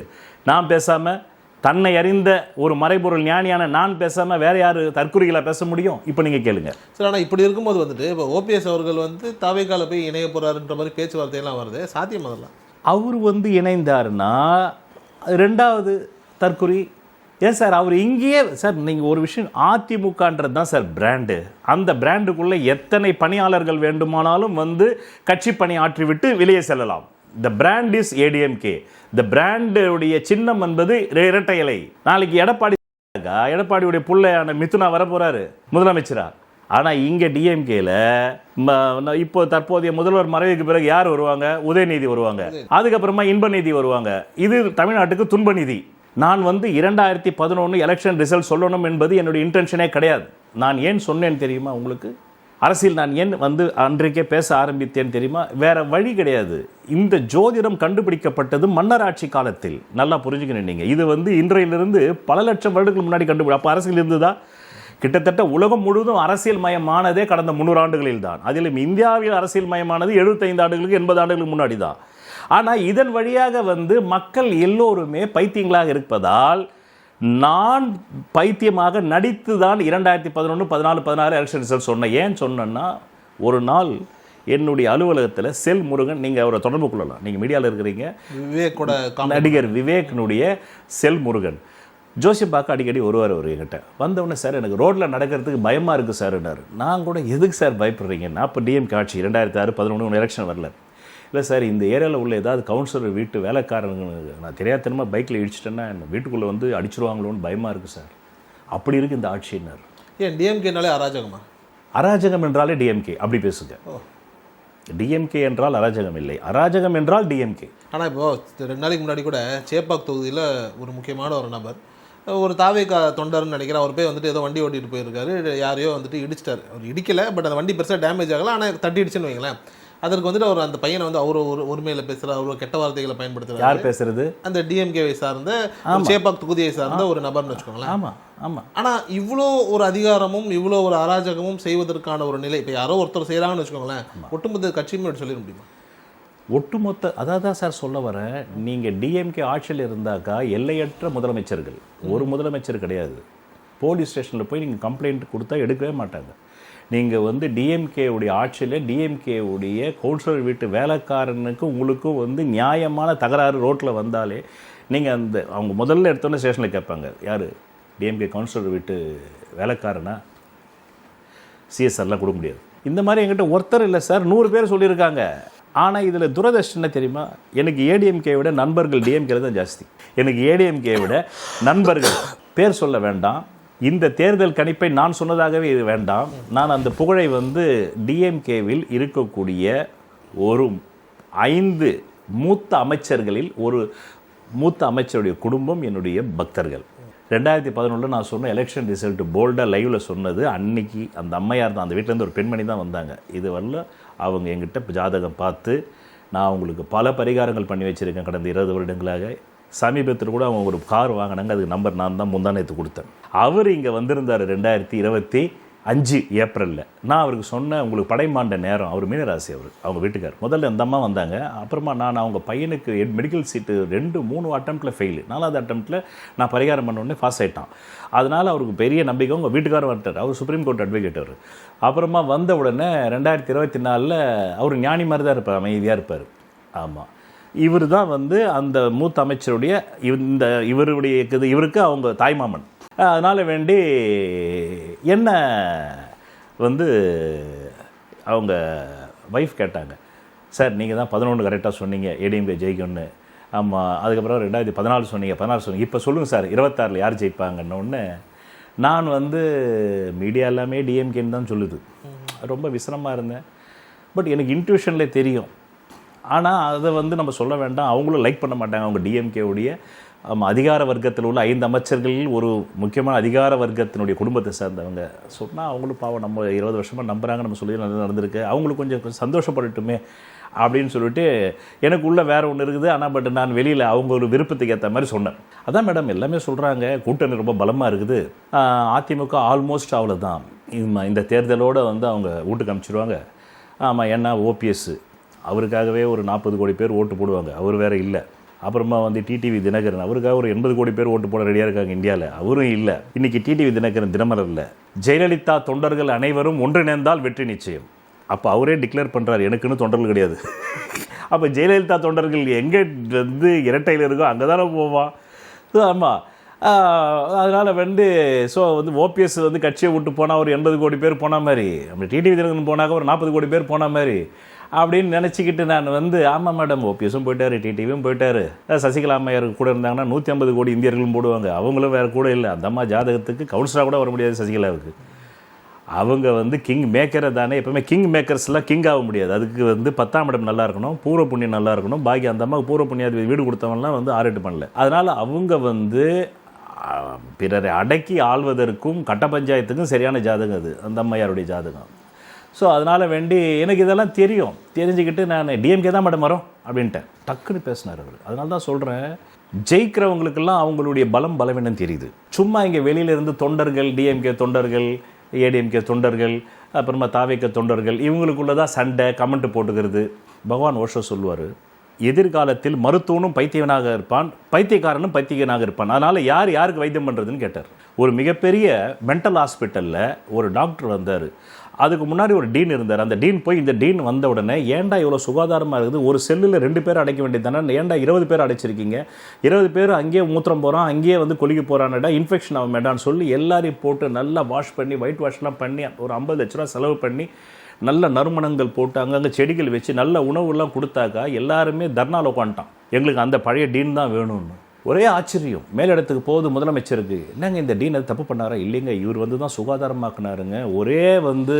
நான் பேசாமல், தன்னை அறிந்த ஒரு மறைபொருள் ஞானியான நான் பேசாமல் வேற யார் தற்குறிகளாக பேச முடியும்? இப்போ நீங்கள் கேளுங்க சார். ஆனால் இப்படி இருக்கும்போது வந்துட்டு இப்போ ஓபிஎஸ் அவர்கள் வந்து தாவேக்கால போய் இணைய போகிறாருன்ற மாதிரி பேச்சுவார்த்தையெல்லாம் வருது, சாத்தியம் அதெல்லாம்? அவர் வந்து இணைந்தாருன்னா 2வது தற்குறி. ஏன் சார் அவர் இங்கேயே சார், நீங்கள் ஒரு விஷயம், அதிமுகன்றது தான் சார் பிராண்டு. அந்த பிராண்டுக்குள்ளே எத்தனை பணியாளர்கள் வேண்டுமானாலும் வந்து கட்சி பணி ஆற்றிவிட்டு வெளியே செல்லலாம். The brand is ADMK. The பிராண்டுடைய சின்னம் என்பது இரட்டை இலை. நாளைக்கு எடப்பாடியுடைய பிள்ளையான மிதுனா வர போகிறாரு முதலமைச்சரா. ஆனால் இங்கே டிஎம்கேல இப்போ தற்போதைய முதல்வர் மறைவுக்கு பிறகு யார் வருவாங்க? உதயநிதி வருவாங்க, அதுக்கப்புறமா இன்பநிதி வருவாங்க. இது தமிழ்நாட்டுக்கு துன்பநிதி. நான் வந்து 2011 எலெக்ஷன் ரிசல்ட் சொல்லணும் என்பது என்னுடைய இன்டென்ஷனே கிடையாது. நான் ஏன் சொன்னேன் தெரியுமா உங்களுக்கு? அரசியல் நான் ஏன் வந்து அன்றைக்கே பேச ஆரம்பித்தேன் தெரியுமா? வேற வழி கிடையாது. இந்த ஜோதிடம் கண்டுபிடிக்கப்பட்டது மன்னர் ஆட்சி காலத்தில். நல்லா புரிஞ்சுக்கணும் நீங்கள். இது வந்து இன்றையிலிருந்து பல லட்சம் வருடங்களுக்கு முன்னாடி அப்போ அரசியல் இருந்ததா? கிட்டத்தட்ட உலகம் முழுவதும் அரசியல் மயமானதே கடந்த 300 ஆண்டுகளில் தான். அதிலும் இந்தியாவில் அரசியல் மயமானது 75 ஆண்டுகளுக்கு 80 ஆண்டுகளுக்கு முன்னாடி தான். ஆனால் இதன் வழியாக வந்து மக்கள் எல்லோருமே பைத்தியங்களாக இருப்பதால் நான் பைத்தியமாக நடித்து தான் 2011, 14, 16 எலெக்ஷன் ரிசல்ட் சொன்னேன். ஏன் சொன்னேன்னா, ஒரு நாள் என்னுடைய அலுவலகத்தில் செல் முருகன், நீங்கள் அவரை தொடர்பு கொள்ளலாம், நீங்கள் மீடியாவில் இருக்கிறீங்க, விவேக்கோட நடிகர் விவேக்னுடைய செல் முருகன் ஜோசியம் பார்க்க அடிக்கடி வருவார். அவர் என்கிட்ட வந்தவுடனே, சார் எனக்கு ரோட்டில் நடக்கிறதுக்கு பயமாக இருக்குது சார்னார். நான் கூட எதுக்கு சார் பயப்படுறீங்கன்னா, அப்போ டிஎம்கே ஆட்சி 2006, 11 எலெக்ஷன் வரல. இல்லை சார், இந்த ஏரியாவில் உள்ள ஏதாவது கவுன்சிலர் வீட்டு வேலைக்காரங்க நான் தெரியாதனமாக பைக்கில் இடிச்சிட்டேன்னா என்ன வீட்டுக்குள்ளே வந்து அடிச்சிருவாங்களோன்னு பயமாக இருக்குது சார். அப்படி இருக்குது இந்த ஆட்சியினர். ஏன் டிஎம்கேனாலே அராஜகமா? அராஜகம் என்றாலே டிஎம்கே. அப்படி பேசுங்க. டிஎம்கே என்றால் அராஜகம் இல்லை, அராஜகம் என்றால் டிஎம்கே. ஆனால் இப்போ 2 நாளைக்கு முன்னாடி கூட சேப்பாக் தொகுதியில் ஒரு முக்கியமான ஒரு நபர், ஒரு தாவேகா தொண்டர்னு நினைக்கிறேன், அவர் போய் வந்துட்டு ஏதோ வண்டி ஓட்டிகிட்டு போயிருக்காரு, யாரையோ வந்துட்டு இடிச்சிட்டார். அவர் இடிக்கலை, பட் அந்த வண்டி பெருசாக டேமேஜ் ஆகலை, ஆனால் தட்டிடுச்சுன்னு வைங்களேன். அதற்கு வந்துட்டு அவர் அந்த பையனை வந்து அவர் ஒரு உரிமையில் பேசுகிறார், அவர் கெட்ட வார்த்தைகளை பயன்படுத்துகிறார். யார் பேசுறது? அந்த டிஎம்கேவை சார்ந்த சேப்பாக் தொகுதியை சார்ந்த ஒரு நபர்னு வச்சுக்கோங்களேன். ஆமாம் ஆமாம். ஆனால் இவ்வளோ ஒரு அதிகாரமும் இவ்வளோ ஒரு அராஜகமும் செய்வதற்கான ஒரு நிலை இப்போ யாரோ ஒருத்தர் செய்கிறாங்கன்னு வச்சுக்கோங்களேன், ஒட்டுமொத்த கட்சியுமே சொல்லிட முடியுமா? ஒட்டுமொத்த அதாவது தான் சார் சொல்ல வரேன். நீங்கள் டிஎம்கே ஆட்சியில் இருந்தாக்கா எல்லையற்ற முதலமைச்சர்கள், ஒரு முதலமைச்சர் கிடையாது. போலீஸ் ஸ்டேஷனில் போய் நீங்கள் கம்ப்ளைண்ட் கொடுத்தா எடுக்கவே மாட்டாங்க. நீங்கள் வந்து டிஎம்கேவுடைய ஆட்சியில் டிஎம்கேவுடைய கவுன்சிலர் வீட்டு வேலைக்காரனுக்கு உங்களுக்கும் வந்து நியாயமான தகராறு ரோட்டில் வந்தாலே நீங்கள் அந்த அவங்க முதல்ல எடுத்தோன்னே ஸ்டேஷனில் கேட்பாங்க, யார் டிஎம்கே கவுன்சிலர் வீட்டு வேலைக்காரனா? சிஎஸ்ஆர்லாம் கொடுக்க முடியாது. இந்த மாதிரி என்கிட்ட ஒருத்தர் இல்லை சார், 100 பேர் சொல்லியிருக்காங்க. ஆனால் இதில் துரதிர்ஷ்டம் என்ன தெரியுமா? எனக்கு ஏடிஎம்கே விட நண்பர்கள் டிஎம்கே தான் ஜாஸ்தி. எனக்கு ஏடிஎம்கே விட நண்பர்கள், பேர் சொல்ல வேண்டாம், இந்த தேர்தல் கணிப்பை நான் சொன்னதாகவே இது வேண்டாம். நான் அந்த புகழை வந்து டிஎம்கேவில் இருக்கக்கூடிய ஒரு 5 மூத்த அமைச்சர்களில் ஒரு மூத்த அமைச்சருடைய குடும்பம் என்னுடைய பக்தர்கள். 2011 நான் சொன்ன எலெக்ஷன் ரிசல்ட் போல்டாக லைவில் சொன்னது அன்னைக்கு அந்த அம்மையார் தான். அந்த வீட்டிலேருந்து ஒரு பெண்மணி தான் வந்தாங்க. இது வரல அவங்க எங்கிட்ட ஜாதகம் பார்த்து நான் அவங்களுக்கு பல பரிகாரங்கள் பண்ணி வச்சுருக்கேன் கடந்த 20 வருடங்களாக. சமீபத்தில் கூட அவங்க ஒரு கார் வாங்கினாங்க, அதுக்கு நம்பர் நான் தான் முந்தானத்து கொடுத்தேன். அவர் இங்கே வந்திருந்தார் 2025 ஏப்ரலில். நான் அவருக்கு சொன்னேன், உங்களுக்கு படைமாண்ட நேரம். அவர் மீனராசி, அவங்க வீட்டுக்கார். முதல்ல அந்த அம்மா வந்தாங்க. அப்புறமா நான் அவங்க பையனுக்கு மெடிக்கல் சீட்டு 2-3 அட்டம்ப்டில் ஃபெயிலு. 4வது அட்டம்ப்டில் நான் பரிகாரம் பண்ணோடனே பாஸ் ஆகிட்டான். அதனால் அவருக்கு பெரிய நம்பிக்கை. உங்கள் வீட்டுக்காரர் வந்துட்டார், அவர் சுப்ரீம் கோர்ட் அட்வொகேட். அவர் அப்புறமா வந்த உடனே 2024 அவர் ஞானி மாதிரி தான் இருப்பார், அமைதியாக இருப்பார். ஆமாம், இவர் தான் வந்து அந்த மூத்த அமைச்சருடைய இவருக்கு அவங்க தாய்மாமன். அதனால் வேண்டி என்ன வந்து அவங்க ஒய்ஃப் கேட்டாங்க, சார் நீங்கள் தான் 11 கரெக்டாக சொன்னீங்க ஏடிஎம்கே ஜெயிக்கும்னு. ஆமாம், அதுக்கப்புறம் 2014 சொன்னீங்க, 16 சொன்னீங்க, இப்போ சொல்லுங்கள் சார் 26 யார் ஜெயிப்பாங்கன்னு. நான் வந்து மீடியா எல்லாமே டிஎம்கேன்னு தான் சொல்லுது. ரொம்ப விசிரமாக இருந்தேன். பட் எனக்கு இன்ட்யூஷன்லேயே தெரியும். ஆனால் அதை வந்து நம்ம சொல்ல வேண்டாம், அவங்களும் லைக் பண்ண மாட்டாங்க. அவங்க டிஎம்கேவுடைய அதிகார வர்க்கத்தில் உள்ள 5 அமைச்சர்களில் ஒரு முக்கியமான அதிகார வர்க்கத்தினுடைய குடும்பத்தை சேர்ந்தவங்க சொன்னால் அவங்களும் பாவம் நம்ம 20 வருஷமாக நம்புகிறாங்க, நம்ம சொல்லி நடந்திருக்கு, அவங்களுக்கு கொஞ்சம் சந்தோஷப்படட்டுமே அப்படின்னு சொல்லிட்டு எனக்கு உள்ள வேறு ஒன்று இருக்குது. ஆனால் பட் நான் வெளியில் அவங்க ஒரு விருப்பத்துக்கு ஏற்ற மாதிரி சொன்னேன். அதான் மேடம் எல்லாமே சொல்கிறாங்க, கூட்டணி ரொம்ப பலமாக இருக்குது, அதிமுக ஆல்மோஸ்ட் அவ்வளோதான், இந்த தேர்தலோடு வந்து அவங்க வீட்டுக்கு அனுப்பிச்சிடுவாங்க. ஆமாம், ஏன்னா ஓபிஎஸ் அவருக்காகவே ஒரு 40 கோடி பேர் ஓட்டு போடுவாங்க, அவர் வேறு இல்லை. அப்புறமா வந்து டிடிவி தினகரன், அவருக்காக ஒரு 80 கோடி பேர் ஓட்டு போட ரெடியாக இருக்காங்க இந்தியாவில், அவரும் இல்லை. இன்றைக்கி டிடிவி தினகரன் தினமலரில் ஜெயலலிதா தொண்டர்கள் அனைவரும் ஒன்றிணைந்தால் வெற்றி நிச்சயம். அப்போ அவரே டிக்ளேர் பண்ணுறாரு, எனக்குன்னு தொண்டர்கள் கிடையாது. அப்போ ஜெயலலிதா தொண்டர்கள் எங்கே வந்து இரட்டையில் இருக்கோ அங்கே தானே போவான். ஆமாம், அதனால் வந்து ஸோ வந்து ஓபிஎஸ் வந்து கட்சியை விட்டு போனால் ஒரு 80 கோடி பேர் போன மாதிரி, அப்படி டிடிவி தினகரன் போனாக்க ஒரு 40 கோடி பேர் போன மாதிரி அப்படின்னு நினச்சிக்கிட்டு நான் வந்து ஆமாம் மேடம் ஓபிஎஸும் போயிட்டார், டிடிவியும் போயிட்டார், சசிகலா அம்மையார் கூட இருந்தாங்கன்னா 150 கோடி இந்தியர்களும் போடுவாங்க, அவங்களும் வேறு கூட இல்லை. அந்த அம்மா ஜாதகத்துக்கு கவுன்சிலராக கூட வர முடியாது சசிகலாவுக்கு. அவங்க வந்து கிங் மேக்கரை தானே, எப்பவுமே கிங் மேக்கர்ஸ்லாம் கிங் ஆக முடியாது. அதுக்கு வந்து 10ஆம் இடம் நல்லா இருக்கணும், பூர்வ புண்ணியம் நல்லா இருக்கணும். பாக்கி அந்த அம்மாவுக்கு பூர்வ புண்ணியாதி வீடு கொடுத்தவங்கலாம் வந்து 6-8 பண்ணல. அதனால் அவங்க வந்து பிறரை அடக்கி ஆள்வதற்கும் கட்ட பஞ்சாயத்துக்கும் சரியான ஜாதகம் அது அந்த அம்மையாருடைய ஜாதகம். ஸோ அதனால் வேண்டி எனக்கு இதெல்லாம் தெரிஞ்சுக்கிட்டு நான் டிஎம்கே தான் மேடம் வரோம் அப்படின்ட்டேன். டக்குன்னு பேசினார் அவர். அதனால தான் சொல்கிறேன், ஜெயிக்கிறவங்களுக்கெல்லாம் அவங்களுடைய பலவீனம் தெரியுது. சும்மா இங்கே வெளியிலேருந்து தொண்டர்கள், டிஎம்கே தொண்டர்கள், ஏடிஎம்கே தொண்டர்கள், அப்புறமா தாவேக்க தொண்டர்கள், இவங்களுக்குள்ளதான் சண்டை, கமெண்ட் போட்டுக்கிறது. பகவான் ஓஷோ சொல்லுவார், எதிர்காலத்தில் மருத்துவனும் பைத்தியனாக இருப்பான், பைத்தியக்காரனும் பைத்தியனாக இருப்பான். அதனால் யாருக்கு வைத்தியம் பண்ணுறதுன்னு கேட்டார். ஒரு மிகப்பெரிய மென்டல் ஹாஸ்பிட்டலில் ஒரு டாக்டர் வந்தார். அதுக்கு முன்னாடி ஒரு டீன் இருந்தார். அந்த டீன் போய் இந்த டீன் வந்த உடனே, ஏன்டா இவ்வளோ சுகாதாரமாக இருக்குது, ஒரு செல்லில் 2 பேர் அடைக்க வேண்டியது தானே, ஏன்டா 20 பேர் அடைச்சிருக்கீங்க, 20 பேர் அங்கேயே மூத்திரம் போகிறான், அங்கேயே வந்து கொலிக்க போகிறான்டா, இன்ஃபெக்ஷன் ஆகும் மேடான்னு சொல்லி எல்லாரையும் போட்டு நல்லா வாஷ் பண்ணி, ஒயிட் வாஷ்லாம் பண்ணி, ஒரு 50 லட்ச ரூபா செலவு பண்ணி, நல்ல நறுமணங்கள் போட்டு, அங்கங்கே செடிகள் வச்சு நல்ல உணவுலாம் கொடுத்தாக்கா எல்லாருமே தர்ணாவில் உட்காந்துட்டான். எங்களுக்கு அந்த பழைய டீன் தான் வேணும்னு. ஒரே ஆச்சரியம். மேலிடத்துக்கு போகுது முதலமைச்சருக்கு, என்னங்க இந்த டீன் அது தப்பு பண்ணாரா? இல்லைங்க, இவர் வந்து தான் சுகாதாரமாக்குனாருங்க. ஒரே வந்து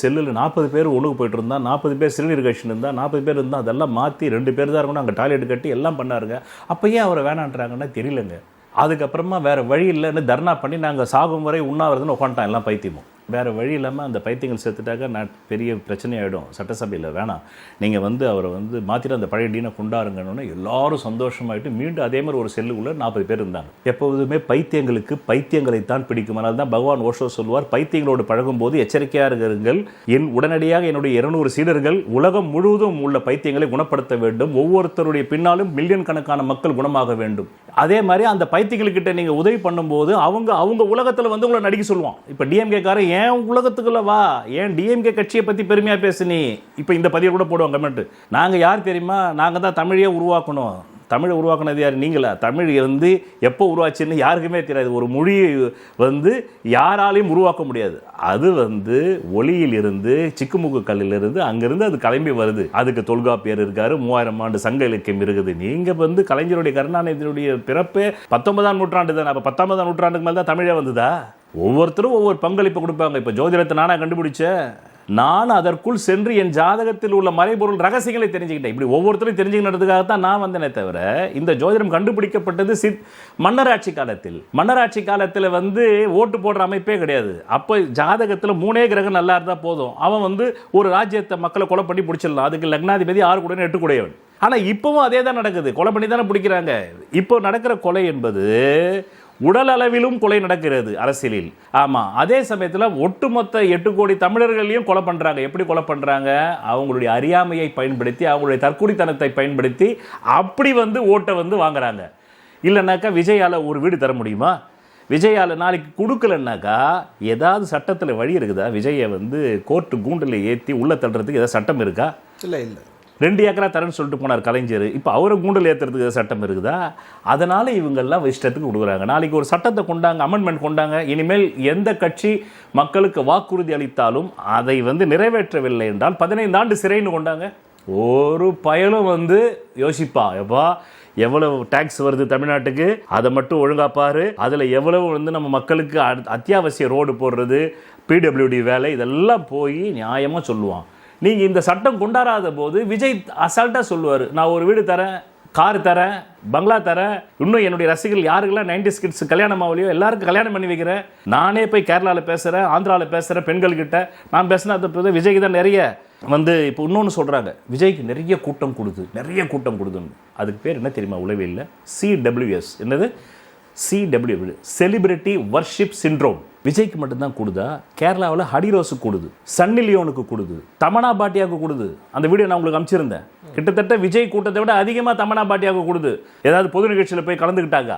செல்லில் 40 பேர் ஒழுங்கு போயிட்டு இருந்தால், 40 பேர் சிறுநீர் கட்சின்னு இருந்தால், 40 பேர் இருந்தால், அதெல்லாம் மாற்றி 2 பேர் தான் இருக்கணும், அங்கே டாய்லெட் கட்டி எல்லாம் பண்ணாருங்க. அப்போ ஏன் அவரை வேணான்றாங்கன்னா தெரியலங்க. அதுக்கப்புறமா வேறு வழி இல்லைன்னு தர்ணா பண்ணி நாங்கள் சாகும் வரை உண்ணாவிரதுன்னு உட்காந்துட்டான் எல்லாம் பைத்தியமும். வேறு வழி இல்லாமல் அந்த பைத்தியங்கள் சேர்த்துட்டாக்க நான் பெரிய பிரச்சனையாகிடும் சட்டசபையில். வேணாம், நீங்கள் வந்து அவரை வந்து மாற்றிட்டு அந்த பழைய டீனை கொண்டாருங்கன்னு எல்லாரும் சந்தோஷமாயிட்டு மீண்டும் அதே மாதிரி ஒரு செல்லுக்குள்ளே 40 பேர் இருந்தாங்க. எப்போதுமே பைத்தியங்களுக்கு பைத்தியங்களைத்தான் பிடிக்கும். அதனால தான் பகவான் ஓஷோ சொல்லுவார், பைத்தியங்களோடு பழகும்போது எச்சரிக்கையாக இருங்கள். உடனடியாக என்னுடைய 200 சீடர்கள் உலகம் முழுவதும் உள்ள பைத்தியங்களை குணப்படுத்த வேண்டும். ஒவ்வொருத்தருடைய பின்னாலும் மில்லியன் கணக்கான மக்கள் குணமாக வேண்டும். அதே மாதிரி அந்த பைத்தியங்கள்கிட்ட நீங்கள் உதவி பண்ணும்போது அவங்க உலகத்தில் வந்து உங்களை நடிக்க சொல்லுவான். இப்போ டிஎம்கே காரன் ஏன் உலகத்துக்குள்ள வா, ஏன் டிஎம்கே கட்சியை பற்றி பெருமையாக பேசுனி, இப்போ இந்த பதிவு கூட போடுவோம் கமெண்ட். நாங்கள் யார் தெரியுமா, நாங்கள் தான் தமிழையே உருவாக்கணும். தமிழை உருவாக்குனது யார்? நீங்களா? தமிழ் வந்து எப்போ உருவாச்சுன்னு யாருக்குமே தெரியாது. ஒரு மொழியை வந்து யாராலையும் உருவாக்க முடியாது. அது வந்து ஒளியில் இருந்து, சிக்குமுக்கு கல்லிலிருந்து, அங்கிருந்து அது கிளம்பி வருது. அதுக்கு தொல்காப்பியர் இருக்காரு, 3000 ஆண்டு சங்க இலக்கியம் இருக்குது. நீங்கள் வந்து கலைஞருடைய, கருணாநிதியுடைய பிறப்பே 19ஆம் நூற்றாண்டு தானே. அப்போ 19ஆம் நூற்றாண்டுக்கு மேலே தான் தமிழே வந்ததா? ஒவ்வொருத்தரும் ஒவ்வொரு பங்களிப்பு கொடுப்பாங்க. இப்போ ஜோதிடத்தை நானா கண்டுபிடிச்சேன், நான் அதற்குள் சென்று என் ஜாதகத்தில் உள்ள மறைபொருள் ரகசியங்களை தெரிஞ்சுக்கிட்டேன். இப்படி ஒவ்வொருத்தரும் தெரிஞ்சுக்கிறதுக்காகத்தான் நான் வந்தேனே தவிர, இந்த ஜோதிடம் கண்டுபிடிக்கப்பட்டது மன்னராட்சி காலத்தில். மன்னராட்சி காலத்தில் வந்து ஓட்டு போடுற அமைப்பே கிடையாது. அப்போ ஜாதகத்தில் 3 கிரகம் நல்லா இருந்தால் போதும், அவன் வந்து ஒரு ராஜ்யத்தை மக்களை கொலை பண்ணி பிடிச்சிடலாம். அதுக்கு லக்னாதிபதி 6 கூட 8 கூடையவன். ஆனால் இப்பவும் அதே தான் நடக்குது, கொலை பண்ணி தானே பிடிக்கிறாங்க. இப்போ நடக்கிற கொலை என்பது உடல் அளவிலும் கொலை நடக்கிறது அரசியலில். ஆமாம், அதே சமயத்தில் ஒட்டுமொத்த 8 கோடி தமிழர்களையும் கொலை பண்ணுறாங்க. எப்படி கொலை பண்ணுறாங்க? அவங்களுடைய அறியாமையை பயன்படுத்தி, அவங்களுடைய தற்குறித்தனத்தை பயன்படுத்தி அப்படி வந்து ஓட்டை வந்து வாங்குறாங்க. இல்லைனாக்கா விஜயால் ஒரு வீடு தர முடியுமா? விஜயால் நாளைக்கு கொடுக்கலன்னாக்கா ஏதாவது சட்டத்தில் வழி இருக்குதா? விஜயை வந்து கோர்ட்டு கூண்டில் ஏற்றி உள்ள தள்ளுறதுக்கு ஏதாவது சட்டம் இருக்கா? இல்லை இல்லை. 2 ஏக்கரா தரேன்னு சொல்லிட்டு போனார் கலைஞர். இப்போ அவரை கூண்டில் ஏற்றுறதுக்கு சட்டம் இருக்குதா? அதனால் இவங்கெல்லாம் இஷ்டத்துக்கு கொடுக்குறாங்க. நாளைக்கு ஒரு சட்டத்தை கொண்டாங்க, அமெண்ட்மெண்ட் கொண்டாங்க. இனிமேல் எந்த கட்சி மக்களுக்கு வாக்குறுதி அளித்தாலும் அதை வந்து நிறைவேற்றவில்லை என்றால் 15 ஆண்டு சிறைன்னு கொண்டாங்க. ஒரு பயலும் வந்து யோசிப்பா, எப்பா எவ்வளவு டேக்ஸ் வருது தமிழ்நாட்டுக்கு, அதை மட்டும் ஒழுங்கா பாரு, அதில் எவ்வளவு வந்து நம்ம மக்களுக்கு அத்தியாவசிய ரோடு போடுறது, பிடபிள்யூடி வேலை, இதெல்லாம் போய் நியாயமாக சொல்லுவான். நீங்கள் இந்த சட்டம் கொண்டாடாத போது விஜய் அசால்ட்டாக சொல்லுவார், நான் ஒரு வீடு தரேன், கார் தரேன், பங்களா தரேன், இன்னும் என்னுடைய ரசிகர்கள் யாருக்கெல்லாம் 90s கிட்ஸ் கல்யாணம் ஆகலையோ எல்லாருக்கும் கல்யாணம் பண்ணி வைக்கிறேன். நானே போய் கேரளாவில் பேசுகிறேன், ஆந்திராவில் பேசுகிறேன், பெண்கள்கிட்ட நான் பேசினா விஜய்க்கு தான் நிறைய வந்து இப்போ இன்னொன்று சொல்கிறாங்க, விஜய்க்கு நிறைய கூட்டம் கொடுதுன்னு. அதுக்கு பேர் என்ன தெரியுமா? உளவியல்ல CWS. என்னது? CW, celebrity worship syndrome. விஜய்க்கு மட்டும்தான் கூடுதா? கேரளாவில் ஹடிரோஸுக்கு கூடுது, சன்னி லியோனுக்கு கூடுது, தமனா பாட்டியாவுக்கு கூடுது. அந்த வீடியோ நான் உங்களுக்கு அனுப்பிச்சிருந்தேன். கிட்டத்தட்ட விஜய் கூட்டத்தை விட அதிகமாக தமனா பாட்டியாவுக்கு கூடுது. ஏதாவது பொது நிகழ்ச்சியில் போய் கலந்துக்கிட்டாங்க.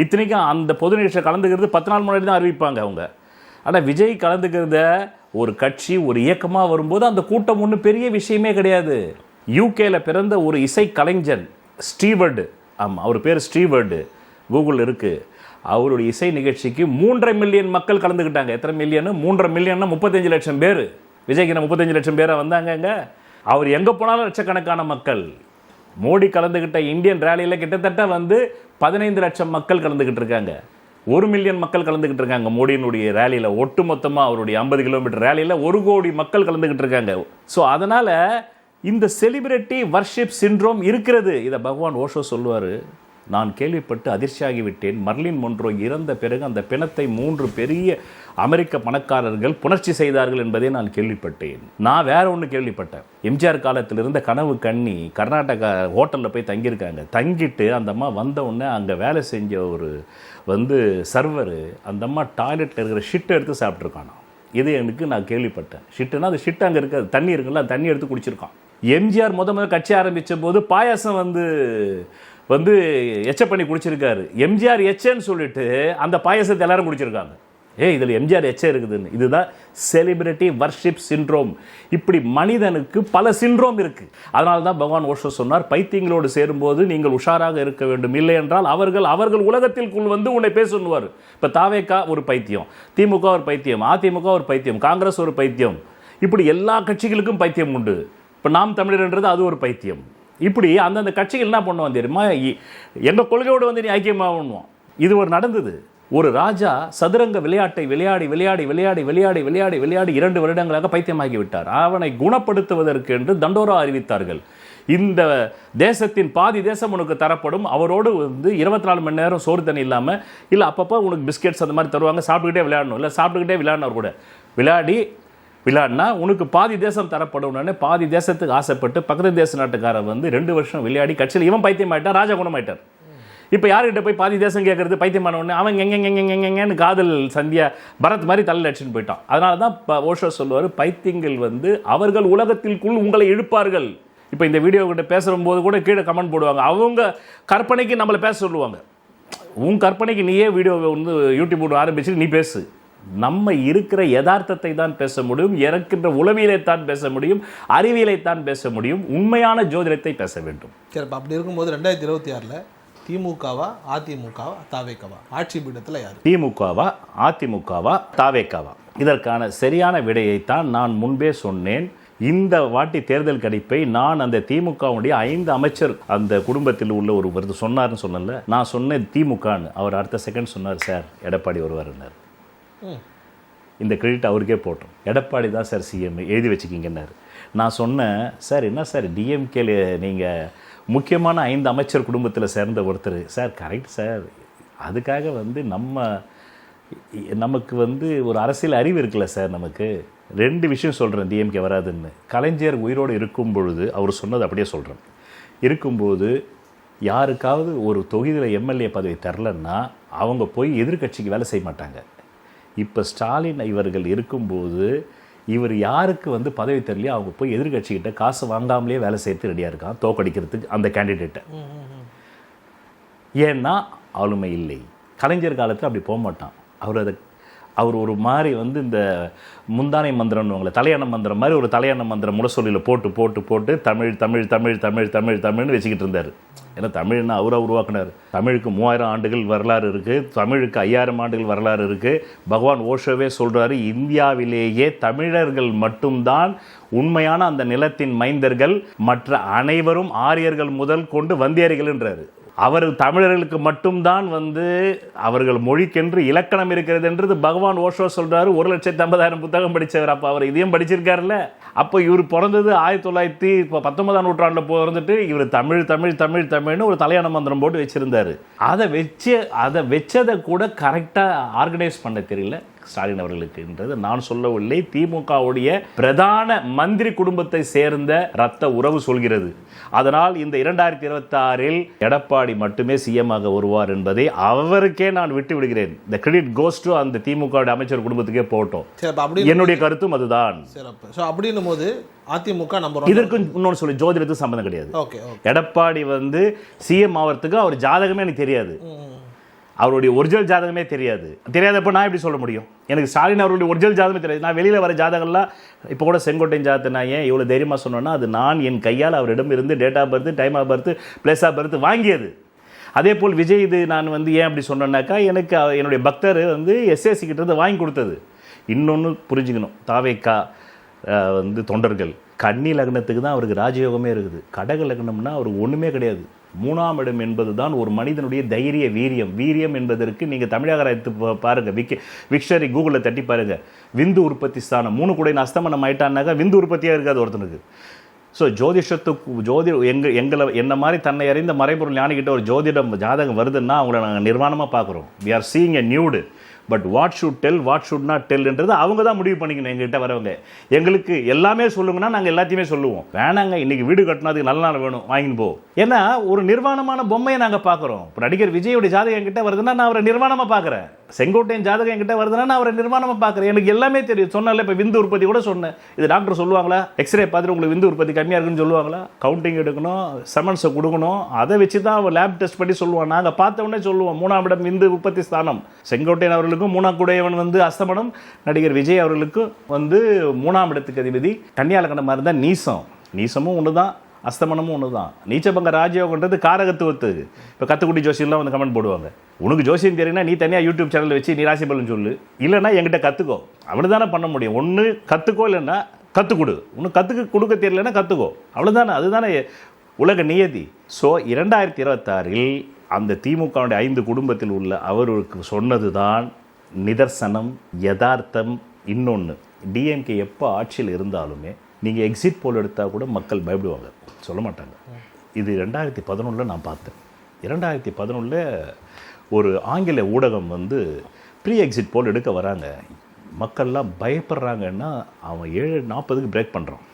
இத்தனைக்கும் அந்த பொது நிகழ்ச்சியில் கலந்துக்கிறது 10 நாள் முன்னாடி தான் அறிவிப்பாங்க அவங்க. ஆனால் விஜய் கலந்துக்கிறத ஒரு கட்சி, ஒரு இயக்கமாக வரும்போது அந்த கூட்டம் ஒன்றும் பெரிய விஷயமே கிடையாது. யூகேல பிறந்த ஒரு இசை கலைஞன் ஸ்டீவர்டு, ஆமாம் அவர் பேர் ஸ்டீவர்டு, கூகுள் இருக்குது. அவருடைய இசை நிகழ்ச்சிக்கு 3.5 மில்லியன் மக்கள் கலந்துக்கிட்டாங்க. எத்தனை மில்லியன்? 3.5 மில்லியன்னா 35 லட்சம் பேர். விஜய்க்கு 35 லட்சம் பேராக வந்தாங்க. அவர் எங்கே போனாலும் லட்சக்கணக்கான மக்கள். மோடி கலந்துக்கிட்ட இந்தியன் ரேலியில் கிட்டத்தட்ட வந்து 15 லட்சம் மக்கள் கலந்துக்கிட்டு இருக்காங்க. 1 மில்லியன் மக்கள் கலந்துக்கிட்டு இருக்காங்க மோடியினுடைய ரேலியில். ஒட்டு மொத்தமாக அவருடைய 50 கிலோமீட்டர் ரேலியில் 1 கோடி மக்கள் கலந்துக்கிட்டு இருக்காங்க. ஸோ அதனால் இந்த செலிபிரிட்டி வர்ஷிப் சிண்ட்ரோம் இருக்கிறது. இதை பகவான் ஓஷோ சொல்லுவார். நான் கேள்விப்பட்டு அதிர்ச்சியாகிவிட்டேன். மர்லின் மொன்ரோ இறந்த பிறகு அந்த பிணத்தை 3 பெரிய அமெரிக்க பணக்காரர்கள் புணர்ச்சி செய்தார்கள் என்பதை நான் கேள்விப்பட்டேன். நான் வேற ஒன்று கேள்விப்பட்டேன். எம்ஜிஆர் காலத்தில் இருந்த கனவு கண்ணி கர்நாடகா ஹோட்டலில் போய் தங்கியிருக்காங்க. தங்கிட்டு அந்த அம்மா வந்த உடனே அங்கே வேலை செஞ்ச ஒரு சர்வரு அந்த அம்மா டாய்லெட்டில் இருக்கிற ஷிட்டை எடுத்து சாப்பிட்ருக்கானா. இது எனக்கு நான் கேள்விப்பட்டேன். ஷிட்டுனா அது ஷிட் அங்கே இருக்காது, தண்ணி இருக்குல்ல, தண்ணி எடுத்து குடிச்சிருக்கான். எம்ஜிஆர் முதல் கட்சி ஆரம்பித்த போது பாயாசம் எச்ச பண்ணி குடிச்சிருக்காரு. எம்ஜிஆர் எச்சன்னு சொல்லிட்டு அந்த பாயாசத்தை எல்லாரும் குடிச்சிருக்காங்க. இதில் எம்ஜிஆர் எச்ச இருக்குதுன்னு. இதுதான் செலிபிரிட்டி வர்ஷிப் சிண்ட்ரோம். இப்படி மனிதனுக்கு பல சிண்ட்ரோம் இருக்கு. அதனால தான் பகவான் ஓஷோ சொன்னார், பைத்தியங்களோடு சேரும்போது நீங்கள் உஷாராக இருக்க வேண்டும், இல்லை என்றால் அவர்கள் உலகத்திற்குள் உன்னை பேசுவார். இப்போ தாவேகா ஒரு பைத்தியம், திமுக ஒரு பைத்தியம், அதிமுக ஒரு பைத்தியம், காங்கிரஸ் ஒரு பைத்தியம், இப்படி எல்லா கட்சிகளுக்கும் பைத்தியம் உண்டு. இப்போ நாம் தமிழர்ன்றது அது ஒரு பைத்தியம். இப்படி அந்தந்த கட்சிகள் என்ன பண்ணுவான் தெரியுமா, எங்கள் கொள்கையோடு நீ ஐக்கியமாகணும். இது ஒரு நடந்தது. ஒரு ராஜா சதுரங்க விளையாட்டை விளையாடி 2 வருடங்களாக பைத்தியமாகி விட்டார். அவனை குணப்படுத்துவதற்கு என்று தண்டோரா அறிவித்தார்கள். இந்த தேசத்தின் பாதி தேசம் உனக்கு தரப்படும், அவரோடு 24 மணி நேரம் சோறு தண்ணி இல்லாமல், இல்லை அப்பப்போ உனக்கு பிஸ்கெட்ஸ் அந்த மாதிரி தருவாங்க, சாப்பிட்டுக்கிட்டே விளையாடணும், இல்லை சாப்பிட்டுக்கிட்டே விளையாடணும் கூட விளையாடினா உனக்கு பாதி தேசம் தரப்படும். பாதி தேசத்துக்கு ஆசைப்பட்டு பக்கத்து தேச நாட்டுக்காரர் 2 வருஷம் விளையாடி கட்சியில் இவன் பைத்தியம் ஆயிட்டான், ராஜா குணமாயிட்டார். இப்போ யார்கிட்ட போய் பாதி தேசம் கேட்கறது, பைத்தியமான உடனே அவன் எங்கெங்கன்னு காதல் சந்தியா பரத் மாதிரி தலையில் அடிச்சுன்னு போயிட்டான். அதனால தான் ஓஷோ சொல்லுவார், பைத்தியங்கள் அவர்கள் உலகத்திற்குள் உங்களை இழுப்பார்கள். இப்போ இந்த வீடியோ கிட்ட பேசுகிற போது கூட கீழே கமெண்ட் போடுவாங்க, அவங்க கற்பனைக்கு நம்மளை பேச சொல்லுவாங்க. உன் கற்பனைக்கு நீயே வீடியோ யூடியூப் ஆரம்பிச்சு நீ பேசு. நம்ம இருக்கிற யதார்த்தத்தை தான் பேச முடியும், இறக்கின்ற உளவியலைத்தான் பேச முடியும், அறிவியலைத்தான் பேச முடியும், உண்மையான ஜோதிடத்தை பேச வேண்டும். சரி, அப்படி இருக்கும்போது 2026 திமுகவா அதிமுகவா தாவேக்காவா ஆட்சி பீடத்தில் யார்? திமுகவா அதிமுகவா தாவேக்காவா? இதற்கான சரியான விடையைத்தான் நான் முன்பே சொன்னேன். இந்த வாட்டி தேர்தல் கணிப்பை நான் அந்த திமுகவுடைய 5 அமைச்சர் அந்த குடும்பத்தில் உள்ள ஒரு சொன்னார்னு சொன்னல, நான் சொன்னேன் திமுகன்னு. அவர் அடுத்த செகண்ட் சொன்னார், சார் எடப்பாடி வருவார்னார். இந்த கிரெடிட் அவருக்கே போட்டோம். எடப்பாடி தான் சார் சிஎம், எழுதி வச்சுக்கிங்கன்னாரு. நான் சொன்னேன், சார் என்ன சார் டிஎம்கேல நீங்கள் முக்கியமான 5 அமைச்சர் குடும்பத்தில் சேர்ந்த ஒருத்தர் சார். கரெக்ட் சார், அதுக்காக நமக்கு ஒரு அரசியல் அறிவு இருக்குல்ல சார். நமக்கு 2 விஷயம் சொல்கிறேன் டிஎம்கே வராதுன்னு. கலைஞர் உயிரோடு இருக்கும் பொழுது அவர் சொன்னது அப்படியே சொல்கிறேன். இருக்கும்போது யாருக்காவது ஒரு தொகுதியில் எம்எல்ஏ பதவி தரலன்னா அவங்க போய் எதிர்கட்சிக்கு வேலை செய்ய மாட்டாங்க. இப்போ ஸ்டாலின் இவர்கள் இருக்கும்போது இவர் யாருக்கு பதவி தரலையோ அவங்க போய் எதிர்கட்சிக்கிட்ட காசு வாங்காமலே வேலை செய்யறது ரெடியாக இருக்கான், தோக்கடிக்கிறதுக்கு அந்த கேண்டிடேட்டை. ஏன்னா ஆளுமை இல்லை. கலைஞர் காலத்தில் அப்படி போக மாட்டான். அவர் ஒரு மாதிரி இந்த முந்தானை மந்திரம்னு தலையாண மந்திரம் மாதிரி ஒரு தலையாண மந்திரம் முடசொல்லியில் போட்டு போட்டு போட்டு தமிழ் தமிழ் தமிழ் தமிழ் தமிழ் தமிழ்னு வச்சுக்கிட்டு இருந்தார். ஏன்னா தமிழ்னா அவரை உருவாக்குனார். தமிழுக்கு 3000 ஆண்டுகள் வரலாறு இருக்குது, தமிழுக்கு 5000 ஆண்டுகள் வரலாறு இருக்குது. பகவான் ஓஷோவே சொல்கிறாரு, இந்தியாவிலேயே தமிழர்கள் மட்டும்தான் உண்மையான அந்த நிலத்தின் மைந்தர்கள், மற்ற அனைவரும் ஆரியர்கள் முதல் கொண்டு வந்தியர்கள் என்றார். அவர் தமிழர்களுக்கு மட்டும்தான் அவர்கள் மொழிக்கென்று இலக்கணம் இருக்கிறது என்றது பகவான் ஓஷோ சொல்றாரு. 1,50,000 புத்தகம் படித்தவர். அப்போ அவர் இதையும் படிச்சிருக்காருல்ல. அப்போ இவர் பிறந்தது 1919ஆம் நூற்றாண்டில் பிறந்துட்டு இவர் தமிழ் தமிழ் தமிழ் தமிழ்னு ஒரு தலையான மந்திரம் போட்டு வச்சிருந்தாரு. அதை வச்சதை கூட கரெக்டாக ஆர்கனைஸ் பண்ண தெரியல ஸ்டாலின் அவர்களுக்குன்றது நான் சொல்லவில்லை. திமுகவுடைய பிரதான மந்திரி குடும்பத்தை சேர்ந்த இரத்த உறவு சொல்கிறது. அதனால் இந்த 2026 எடப்பாடி மட்டுமே சிஎம் ஆக வருவார் என்பதை அவருக்கே நான் விட்டு விடுகிறேன். இந்த கிரெடிட் கோஸ் டு அந்த திமுக அமைச்சர் குடும்பத்துக்கே போட்டோம். என்னுடைய கருத்தும் அதுதான். அப்படின்னும் போது அதிமுக நம்பர் இதற்கு இன்னொன்று சொல்லி ஜோதிடத்துக்கு சம்பந்தம் கிடையாது. எடப்பாடி சிஎம் ஆகிறதுக்கு அவர் ஜாதகமே எனக்கு தெரியாது, அவருடைய ஒரிஜினல் ஜாதகமே தெரியாதப்போ நான் எப்படி சொல்ல முடியும்? எனக்கு ஸ்டாலின் அவருடைய ஒரிஜினல் ஜாதகமே தெரியாது. நான் வெளியில் வர ஜாதகம்லாம் இப்போ கூட செங்கோட்டையன் ஜாதகத்தை நான் ஏன் இவ்வளோ தைரியமாக சொன்னேன்னா, அது நான் என் கையால் அவரிடம் இருந்து date of birth, time of birth, place of birth வாங்கியது. அதே போல் விஜய் இது நான் ஏன் அப்படி சொன்னேன்னாக்கா, எனக்கு என்னுடைய பக்தர் எஸ்எஸ்சி கிட்ட வாங்கி கொடுத்தது. இன்னொன்று புரிஞ்சுக்கணும், தாவேக்கா தொண்டர்கள் கன்னி லக்னத்துக்கு தான் அவருக்கு ராஜயோகமே இருக்குது. கடக லக்னம்னா அவருக்கு ஒன்றுமே கிடையாது. 3ஆம் இடம் என்பது தான் ஒரு மனிதனுடைய தைரிய வீரியம். வீரியம் என்பதற்கு நீங்கள் தமிழக பாருங்கள், விக்ஷரி கூகுளில் தட்டி பாருங்கள். விந்து உற்பத்தி ஸ்தானம் 3 கூட அஸ்தமனம் ஆயிட்டான்னாக்கா விந்து உற்பத்தியாக இருக்காது ஒருத்தனுக்கு. ஸோ எங்களை என்ன மாதிரி தன்னை அறிந்த மறைபொருள் ஞானிக்கிட்ட ஒரு ஜோதிடம் ஜாதகம் வருதுன்னா அவங்கள நாங்கள் நிர்வாணமாக பார்க்குறோம். We are seeing a nude. But what should tell, what should not டெல்ன்றது அவங்க தான் முடிவு பண்ணிக்கணும். எங்ககிட்ட வரவங்க எங்களுக்கு எல்லாமே சொல்லுங்கன்னா நாங்கள் எல்லாத்தையுமே சொல்லுவோம். வேணாங்க, இன்னைக்கு வீடு கட்டினதுக்கு நல்ல நாள் வேணும், வாங்கின்னு போ. ஏன்னா ஒரு நிர்வாணமான பொம்மையை நாங்கள் பார்க்குறோம். இப்போ நடிகர் விஜயோட ஜாதகம் என்கிட்ட வருதுன்னா நான் அவரை நிர்வாணமாக பார்க்குறேன். செங்கோட்டையன் ஜாதகம் என்கிட்ட வருதுன்னா நான் அவரை நிர்வாணமாக பார்க்குறேன். எனக்கு எல்லாமே தெரியும். சொன்னால இப்போ விந்து உற்பத்தி கூட சொன்னேன். இது டாக்டர் சொல்லுவாங்களா? எக்ஸ்ரே பார்த்துட்டு உங்களுக்கு விந்து உற்பத்தி கம்மியாக இருக்குன்னு சொல்லுவாங்களா? கவுண்டிங் எடுக்கணும், செமன்ஸை கொடுக்கணும், அதை வச்சு தான் அவன் லேப் டெஸ்ட் பண்ணி சொல்லுவான். நாங்கள் பார்த்த உடனே சொல்லுவோம் 3ஆம் இடம் விந்து உற்பத்தி ஸ்தானம். செங்கோட்டையன் அவர்களுக்கும் 3ஆம் குடையவன் வந்து அஸ்தமனம், நடிகர் விஜய் அவர்களுக்கு வந்து 3ஆம் இடத்துக்கு அதிபதி கன்னியாலக்கணமாக இருந்தால் நீசம். நீசமும் ஒன்று தான், அஸ்தமனமும் ஒன்று தான். நீச்சபங்க ராஜயோகன்றது காரகத்துவத்துக்கு. இப்போ கத்துக்குட்டி ஜோசியெல்லாம் வந்து கமெண்ட் போடுவாங்க, உனக்கு ஜோசியம் தெரியுன்னா நீ தனியாக யூடியூப் சேனல் வச்சு நீ ராசி பலன் சொல்லு, இல்லைன்னா என்கிட்ட கற்றுக்கோ. அவ்வளோதானே பண்ண முடியும். ஒன்று கற்றுக்கோ, இல்லைன்னா கற்றுக்கொடு. உனக்கு கொடுக்க தெரியலன்னா கற்றுக்கோ, அவ்வளோதானே. அதுதானே உலக நியதி. ஸோ 2026 அந்த திமுகவுடைய 5 குடும்பத்தில் உள்ள அவருக்கு சொன்னது தான் நிதர்சனம், யதார்த்தம். இன்னொன்று, டிஎம்கே எப்போ ஆட்சியில் இருந்தாலுமே நீங்கள் எக்ஸிட் போல் எடுத்தால் கூட மக்கள் பயப்படுவாங்க, சொல்ல மாட்டாங்க. இது 2011 நான் பார்த்தேன். 2011 ஒரு ஆங்கில ஊடகம் வந்து ப்ரீ எக்ஸிட் போல் எடுக்க வராங்க. மக்கள்லாம் பயப்படுறாங்கன்னா அவன் 7:40 பிரேக் பண்ணுறான்.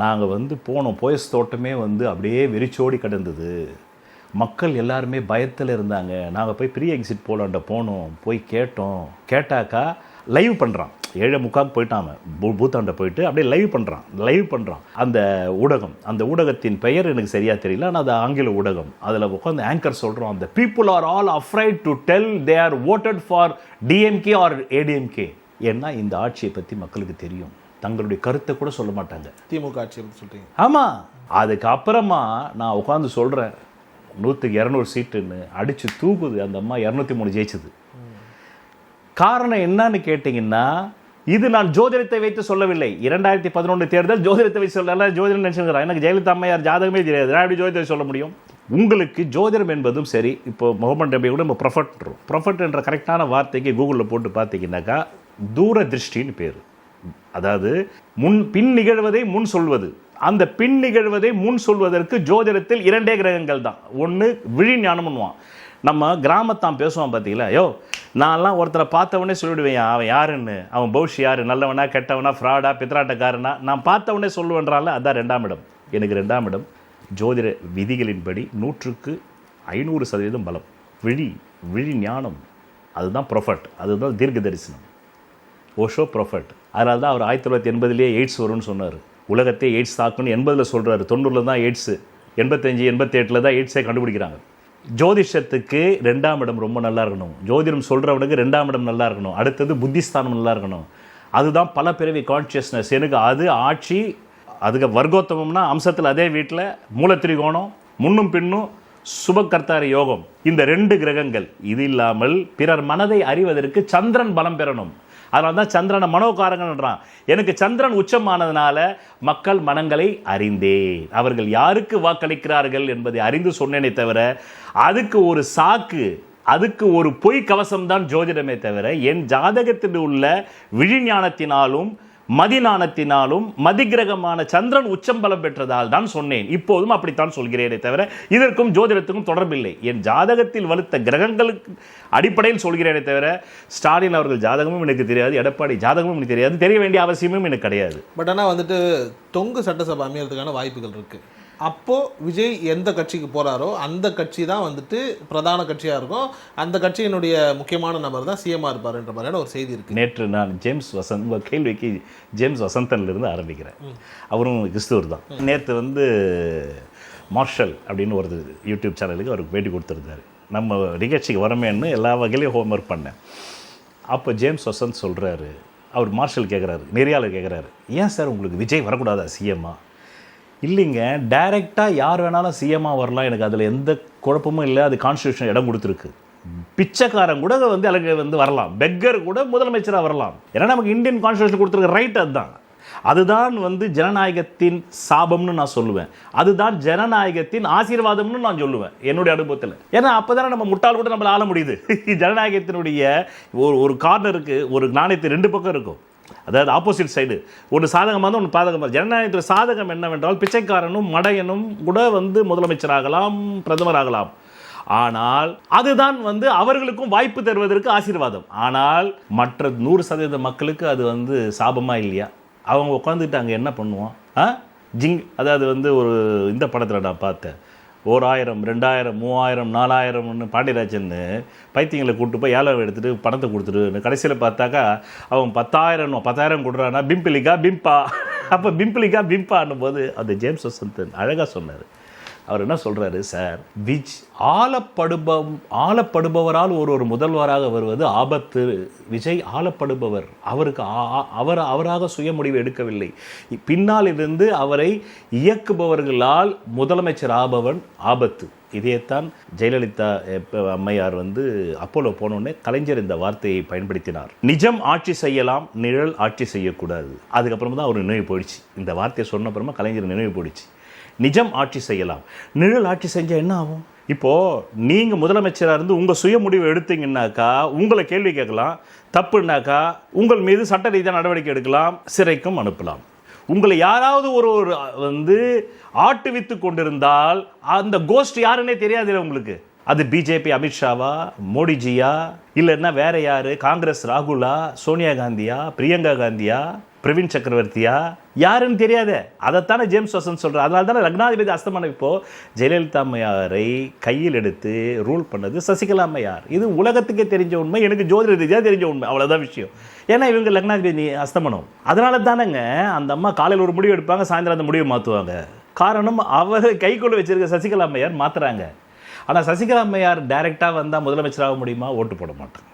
நாங்கள் வந்து போனோம், போயஸ் தோட்டமே வந்து அப்படியே வெறிச்சோடி கிடந்தது. மக்கள் எல்லாருமே பயத்தில் இருந்தாங்க. நாங்கள் போய் ப்ரீ எக்ஸிட் போலாண்ட போனோம், போய் கேட்டாக்கா லைவ் பண்ணுறான். 7:45 போயிட்டான், பூத்தாண்ட போயிட்டு அப்படியே லைவ் பண்ணுறான் அந்த ஊடகம். அந்த ஊடகத்தின் பெயர் எனக்கு சரியாக தெரியல, ஆனால் அது ஆங்கில ஊடகம். அதில் உட்காந்து ஆங்கர் சொல்கிறோம், அந்த people are all afraid to tell they are voted for DMK or ADMK. ஏன்னா இந்த ஆட்சியை பற்றி மக்களுக்கு தெரியும், தங்களுடைய கருத்தை கூட சொல்ல மாட்டாங்க. திமுக ஆட்சியை பற்றி சொல்கிறீங்க? ஆமாம். அதுக்கப்புறமா நான் உட்காந்து சொல்கிறேன் 100க்கு 200 சீட்டுன்னு அடித்து தூக்குது அந்த அம்மா. 203 ஜெயிச்சது. காரணம் என்னன்னு கேட்டிங்கன்னா, இது நான் ஜோதிடத்தை வைத்து சொல்லவில்லை. 2011 தேர்தல் ஜோதிடத்தை வைத்து சொல்லல. ஜோதிடம் நினைச்சுக்கிறேன். எனக்கு ஜெயலலிதா அம்மையார் ஜாதகமே தெரியாது, நான் எப்படி ஜோதிடத்தை சொல்ல முடியும்? உங்களுக்கு ஜோதிடம் என்பதும் சரி, இப்போ முகமது நபி கூட நம்ம ப்ரொஃபட் என்ற கரெக்டான வார்த்தைக்கு கூகுளில் போட்டு பார்த்தீங்கன்னாக்கா தூரதிருஷ்டின்னு பேர். அதாவது பின் நிகழ்வதை முன் சொல்வது. அந்த பின் நிகழ்வதை முன் சொல்வதற்கு ஜோதிடத்தில் 2 கிரகங்கள் தான். ஒன்று விழி ஞானம்னுவான். நம்ம கிராமத்தான் பேசுவான் பார்த்தீங்களா, யோ நான்லாம் ஒருத்தரை பார்த்தவொடனே சொல்லிவிடுவேன் அவன் யாருன்னு, அவன் பௌஷ் யார், நல்லவனா கெட்டவனா, ஃப்ராடா பித்ராட்டக்காரனா, நான் பார்த்தவொடனே சொல்லுவேன்றால. அதான் 2ஆம் இடம். எனக்கு 2ஆம் இடம் ஜோதிட விதிகளின்படி 100க்கு 500% பலம். விழி ஞானம், அதுதான் ப்ரொஃபட், அதுதான் தீர்க்க தரிசனம். ஓஷோ ப்ரொஃபட். அதனால தான் அவர் 1980 எய்ட்ஸ் வரும்னு சொன்னார். உலகத்தை எய்ட்ஸ் தாக்குன்னு 80 சொல்கிறாரு. 90 தான் எய்ட்ஸு, 85 88 தான் எய்ட்ஸை கண்டுபிடிக்கிறாங்க. ஜோதிஷத்துக்கு 2ஆம் இடம் ரொம்ப நல்லா இருக்கணும். ஜோதிடம் சொல்கிறவனுக்கு 2ஆம் இடம் நல்லா இருக்கணும். அடுத்தது புத்திஸ்தானம் நல்லா இருக்கணும். அதுதான் பல பிறவி கான்ஷியஸ்னஸ். எனக்கு அது ஆட்சி. அதுக்கு வர்க்கோத்தமம்னா அம்சத்தில் அதே வீட்டில் மூலத்திரிகோணம், முன்னும் பின்னும் சுபகர்த்தாரி யோகம், இந்த 2 கிரகங்கள். இது இல்லாமல் பிறர் மனதை அறிவதற்கு சந்திரன் பலம் பெறணும். அதனால தான் சந்திரனை மனோகாரங்கன்றான். எனக்கு சந்திரன் உச்சமானதுனால மக்கள் மனங்களை அறிந்தேன். அவர்கள் யாருக்கு வாக்களிக்கிறார்கள் என்பதை அறிந்து சொன்னேனே தவிர, அதுக்கு ஒரு சாக்கு, அதுக்கு ஒரு பொய் கவசம் தான் ஜோதிடமே தவிர, என் ஜாதகத்தில் உள்ள விழிஞானத்தினாலும் மதிநாணத்தினாலும் மதிகிரகமான சந்திரன் உச்சம் பலம் பெற்றதால் தான் சொன்னேன். இப்போதும் அப்படித்தான் சொல்கிறேனே தவிர இதற்கும் ஜோதிடத்துக்கும் தொடர்பில்லை. என் ஜாதகத்தில் வலுத்த கிரகங்களுக்கு அடிப்படையில் சொல்கிறேனே தவிர, ஸ்டாலின் அவர்கள் ஜாதகமும் எனக்கு தெரியாது, எடப்பாடி ஜாதகமும் எனக்கு தெரியாது, தெரிய வேண்டிய அவசியமும் எனக்கு கிடையாது. பட் ஆனால் வந்துட்டு தொங்கு சட்டசபை அமையறதுக்கான வாய்ப்புகள் இருக்குது. அப்போது விஜய் எந்த கட்சிக்கு போகிறாரோ அந்த கட்சி தான் வந்துட்டு பிரதான கட்சியாக இருக்கும். அந்த கட்சியினுடைய முக்கியமான நபர் தான் சிஎம்மாக இருப்பார்ன்ற மாதிரியான ஒரு செய்தி இருக்குது. நேற்று நான் ஜேம்ஸ் வசந்த் கேள்விக்கு ஜேம்ஸ் வசந்தன்லேருந்து ஆரம்பிக்கிறேன். அவரும் கிறிஸ்துவர் தான். நேற்று வந்து மார்ஷல் அப்படின்னு ஒரு யூடியூப் சேனலுக்கு அவருக்கு பேட்டி கொடுத்துருந்தாரு. நம்ம நிகழ்ச்சிக்கு வரமேன்னு எல்லா வகையிலையும் ஹோம்ஒர்க் பண்ணேன். அப்போ ஜேம்ஸ் வசந்த் சொல்கிறாரு, அவர் மார்ஷல் கேட்குறாரு, நெறியாளர் கேட்குறாரு, ஏன் சார் உங்களுக்கு விஜய் வரக்கூடாதா சிஎம்மா? இல்லைங்க, டைரெக்டாக யார் வேணாலும் சிஎம்மாக வரலாம், எனக்கு அதில் எந்த குழப்பமும் இல்லை, அது கான்ஸ்டியூஷன் இடம் கொடுத்துருக்கு. பிச்சைக்காரன் கூட வந்து வந்து வரலாம், பெக்கர் கூட முதலமைச்சராக வரலாம். ஏன்னா நமக்கு இந்தியன் கான்ஸ்டியூஷன் கொடுத்துருக்க ரைட் அதுதான். அதுதான் வந்து ஜனநாயகத்தின் சாபம்னு நான் சொல்லுவேன். அதுதான் ஜனநாயகத்தின் ஆசீர்வாதம்னு நான் சொல்லுவேன் என்னுடைய அனுபவத்தில். ஏன்னா அப்போ தானே நம்ம முட்டாள் கூட நம்மளை ஆள முடியுது. ஜனநாயகத்தினுடைய ஒரு கார்னருக்கு ஒரு நாணயத்து 2 பக்கம் இருக்கும். அதாவது ஆப்போசிட் சைடு, ஒன்று சாதகமாக இருந்தால் ஒன்று பாதகமாக. ஜனநாயகத்தில் சாதகம் என்னவென்றால் பிச்சைக்காரனும் மடையனும் கூட வந்து முதலமைச்சராகலாம், பிரதமராகலாம். ஆனால் அதுதான் வந்து அவர்களுக்கும் வாய்ப்பு தருவதற்கு ஆசீர்வாதம். ஆனால் மற்ற 100% மக்களுக்கு அது வந்து சாபமாக இல்லையா? அவங்க உட்காந்துட்டு அங்கே என்ன பண்ணுவோம்? அதாவது வந்து ஒரு இந்த படத்தில் நான் பார்த்தேன், 1000, 2000, 3000, 4000 பாண்டியராஜன் பைத்தியங்களை கூப்பிட்டு போய் ஏழை எடுத்துகிட்டு பணத்தை கொடுத்துட்டு கடைசியில் பார்த்தாக்கா அவன் 10,000 கொடுறான்னா பிம்பிளிக்கா பிம்பா. அப்போ பிம்பிளிக்கா பிம்பான்னும் போது அந்த ஜேம்ஸ் வசந்தன் அழகாக சொன்னார். அவர் என்ன சொல்கிறாரு, சார் ஆளப்படுபவரால் ஒரு முதல்வராக வருவது ஆபத்து. விஜய் ஆளப்படுபவர், அவராக சுய முடிவு எடுக்கவில்லை. பின்னால் இருந்து அவரை இயக்குபவர்களால் முதலமைச்சர் ஆபவன் ஆபத்து. இதைத்தான் ஜெயலலிதா அம்மையார் வந்து அப்போலோ போனோடனே கலைஞர் இந்த வார்த்தையை பயன்படுத்தினார். நிஜம் ஆட்சி செய்யலாம், நிழல் ஆட்சி செய்யக்கூடாது. அதுக்கப்புறமா தான் அவர் நினைவு போயிடுச்சு. இந்த வார்த்தையை சொன்ன அப்புறமா கலைஞர் நினைவு போயிடுச்சு. நிஜம் ஆட்சி செய்யலாம், நிழல் ஆட்சி செஞ்சால் என்ன ஆகும்? இப்போது நீங்கள் முதலமைச்சராக இருந்து உங்கள் சுய முடிவு எடுத்தீங்கன்னாக்கா உங்களை கேள்வி கேட்கலாம், தப்புனாக்கா உங்கள் மீது சட்ட ரீதியாக நடவடிக்கை எடுக்கலாம், சிறைக்கும் அனுப்பலாம். உங்களை யாராவது ஒரு வந்து ஆட்டுவித்து கொண்டிருந்தால் அந்த கோஸ்ட் யாருன்னே தெரியாது உங்களுக்கு. அது பிஜேபி அமித்ஷாவா, மோடிஜியா, இல்லைன்னா வேற யாரு, காங்கிரஸ் ராகுலா, சோனியா காந்தியா, பிரியங்கா காந்தியா, பிரவீன் சக்கரவர்த்தியா, யாருன்னு தெரியாத. அதைத்தானே ஜேம்ஸ் வசந்த் சொல்கிறார். அதனால தானே லக்னாதிபதி அஸ்தமனம் இப்போ ஜெயலலிதா அம்மையாரை கையில் எடுத்து ரூல் பண்ணது சசிகலா அம்மையார். இது உலகத்துக்கே தெரிஞ்ச உண்மை, எனக்கு ஜோதிட ரீதியாக தெரிஞ்ச உண்மை, அவ்வளோதான் விஷயம். ஏன்னா இவங்க லக்னாதிபதி அஸ்தமனம். அதனால தானேங்க அந்த அம்மா காலையில் ஒரு முடிவு எடுப்பாங்க, சாயந்தரம் அந்த முடிவை மாற்றுவாங்க. காரணம் அவர் கைக்குள்ள வச்சிருக்க சசிகலா அம்மையார் மாற்றுறாங்க. ஆனால் சசிகலா அம்மையார் டைரெக்டாக வந்தால் முதலமைச்சராக முடியுமா? ஓட்டு போட மாட்டாங்க.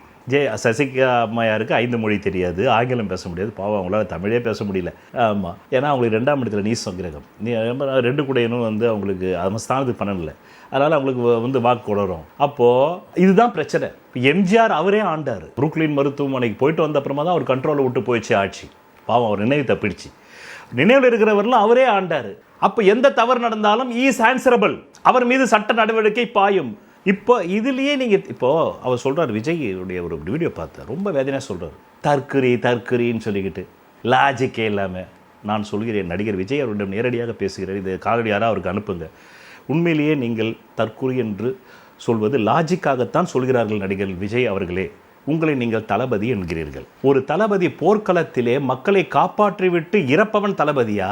சசிகலா அம்மையாருக்கு 5 மொழி தெரியாது, ஆங்கிலம் பேச முடியாது, பாவம் அவங்களால தமிழே பேச முடியல. ஆமாம், ஏன்னா அவங்களுக்கு 2ஆம் இடத்துல நீசம் கிரகம், 2 கூடையனும் வந்து அவங்களுக்கு அது ஸ்தானத்துக்கு பண்ணல. அதனால் அவங்களுக்கு வந்து வாக்கு கொடுறோம். அப்போது இதுதான் பிரச்சனை. எம்ஜிஆர் அவரே ஆண்டார். புரூக்லின் மருத்துவமனைக்கு போயிட்டு வந்த அப்புறமா தான் அவர் கண்ட்ரோலை விட்டு போயிடுச்சு ஆட்சி. பாவம், அவர் நினைவு தப்பிடுச்சு. நினைவில் இருக்கிறவர்களும் அவரே ஆண்டார். அப்போ எந்த தவறு நடந்தாலும் இஸ் ஆன்சரபிள், அவர் மீது சட்ட நடவடிக்கை பாயும். இப்போ இதுலேயே நீங்கள் இப்போது அவர் சொல்கிறார், விஜய்யுடைய ஒரு வீடியோ பார்த்தேன், ரொம்ப வேதனையாக சொல்கிறார், தற்கொலைன்னு சொல்லிக்கிட்டு லாஜிக்கே இல்லாமல். நான் சொல்கிறேன், நடிகர் விஜய் அவரிடம் நேரடியாக பேசுகிறேன், இது காலடியாராக அவருக்கு அனுப்புங்க. உண்மையிலேயே நீங்கள் தற்கொலை என்று சொல்வது லாஜிக்காகத்தான் சொல்கிறார்கள் நடிகர் விஜய் அவர்களே. உங்களை நீங்கள் தளபதி என்கிறீர்கள். ஒரு தளபதி போர்க்களத்திலே மக்களை காப்பாற்றிவிட்டு இறப்பவன் தளபதியா,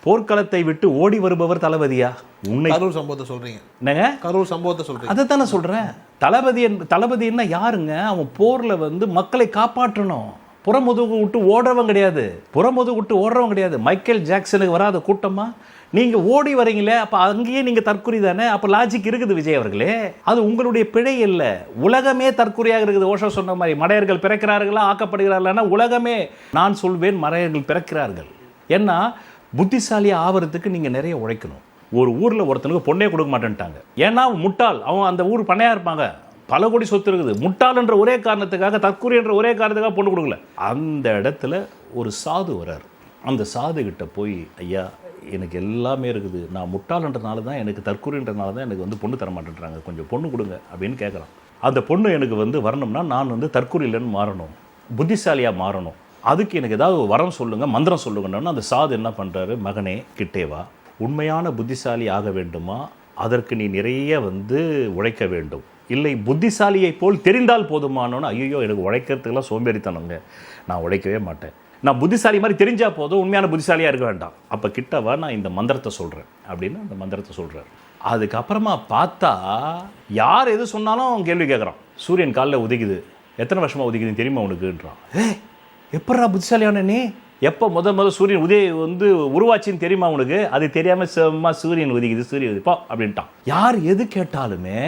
போர்க்களத்தை விட்டு ஓடி வருபவர் தளபதியா? உண்மை கரூர் சம்பவத்தை சொல்றீங்க. என்னங்க கரூர் சம்பவத்தை சொல்றீங்க? அதை தானே சொல்றேன். தளபதின்னா யாருங்க? அவன் போர்ல வந்து மக்களை காப்பாற்றணும். புறமுதுகு விட்டு ஓடுறவன் கிடையாது, மைக்கேல் ஜாக்சனுக்கு வராத கூட்டமா நீங்க ஓடி வரீங்களே, அப்ப அங்கேயே நீங்க தற்குறி தானே. அப்ப லாஜிக் இருக்குது விஜய் அவர்களே, அது உங்களுடைய பிழை இல்லை. உலகமே தற்குறியாக இருக்குது. ஓஷோ சொன்ன மாதிரி மடையர்கள் பிறக்கிறார்களா ஆக்கப்படுகிறார்களா? உலகமே, நான் சொல்வேன் மடையர்கள் பிறக்கிறார்கள். ஏன்னா புத்திசாலியா ஆவறதுக்கு நீங்க நிறைய உழைக்கணும். ஒரு ஊர்ல ஒருத்தனுக்கு பொண்ணே கொடுக்க மாட்டேன்ட்டாங்க. ஏன்னா முட்டாள், அவன் அந்த ஊர் பண்ணையா இருப்பாங்க, பல கோடி சொத்து இருக்குது. முட்டாள் என்ற ஒரே காரணத்துக்காக, தற்கொலை என்ற ஒரே காரணத்துக்காக பொண்ணு கொடுக்கல. அந்த இடத்துல ஒரு சாது வர்றார். அந்த சாது கிட்ட போய், ஐயா எனக்கு எல்லாமே இருக்குது, நான் முட்டாள்ன்றனால தான், எனக்கு தற்கொலைன்றனால தான் எனக்கு வந்து பொண்ணு தர மாட்டேன்றாங்க, கொஞ்சம் பொண்ணு கொடுங்க அப்படின்னு கேட்குறான். அந்த பொண்ணு எனக்கு வந்து வரணும்னா நான் வந்து தற்கொலை இல்லைன்னு மாறணும், புத்திசாலியாக மாறணும், அதுக்கு எனக்கு ஏதாவது வரம் சொல்லுங்கள், மந்திரம் சொல்லுங்கன்னா அந்த சாது என்ன பண்ணுறாரு, மகனே கிட்டேவா, உண்மையான புத்திசாலி ஆக வேண்டுமா, அதற்கு நீ நிறைய வந்து உழைக்க வேண்டும். இல்லை புத்திசாலியை போல் தெரிந்தால் போதுமானோன்னு, ஐயோ எனக்கு உழைக்கிறதுக்கெல்லாம் சோம்பேறித்தனங்க, நான் உழைக்கவே மாட்டேன், நான் புத்திசாலி மாதிரி தெரிஞ்சா போதும், உண்மையான புத்திசாலியாக இருக்க வேண்டாம், அப்போ கிட்டவா நான் இந்த மந்திரத்தை சொல்கிறேன் அப்படின்னு அந்த மந்திரத்தை சொல்கிறார். அதுக்கப்புறமா பார்த்தா யார் எது சொன்னாலும் கேள்வி கேட்குறான். சூரியன் காலில் உதிக்குது, எத்தனை வருஷமாக உதிக்குதுன்னு தெரியுமா உனக்குன்றான். எப்படா புத்திசாலியான நீ, எப்போ முதல் சூரியன் வந்து உருவாச்சின்னு தெரியுமா உனக்கு, அது தெரியாமல் சும்மா சூரியன் உதிக்குது சூரியன் உதிப்பா அப்படின்ட்டான். யார் எது கேட்டாலுமே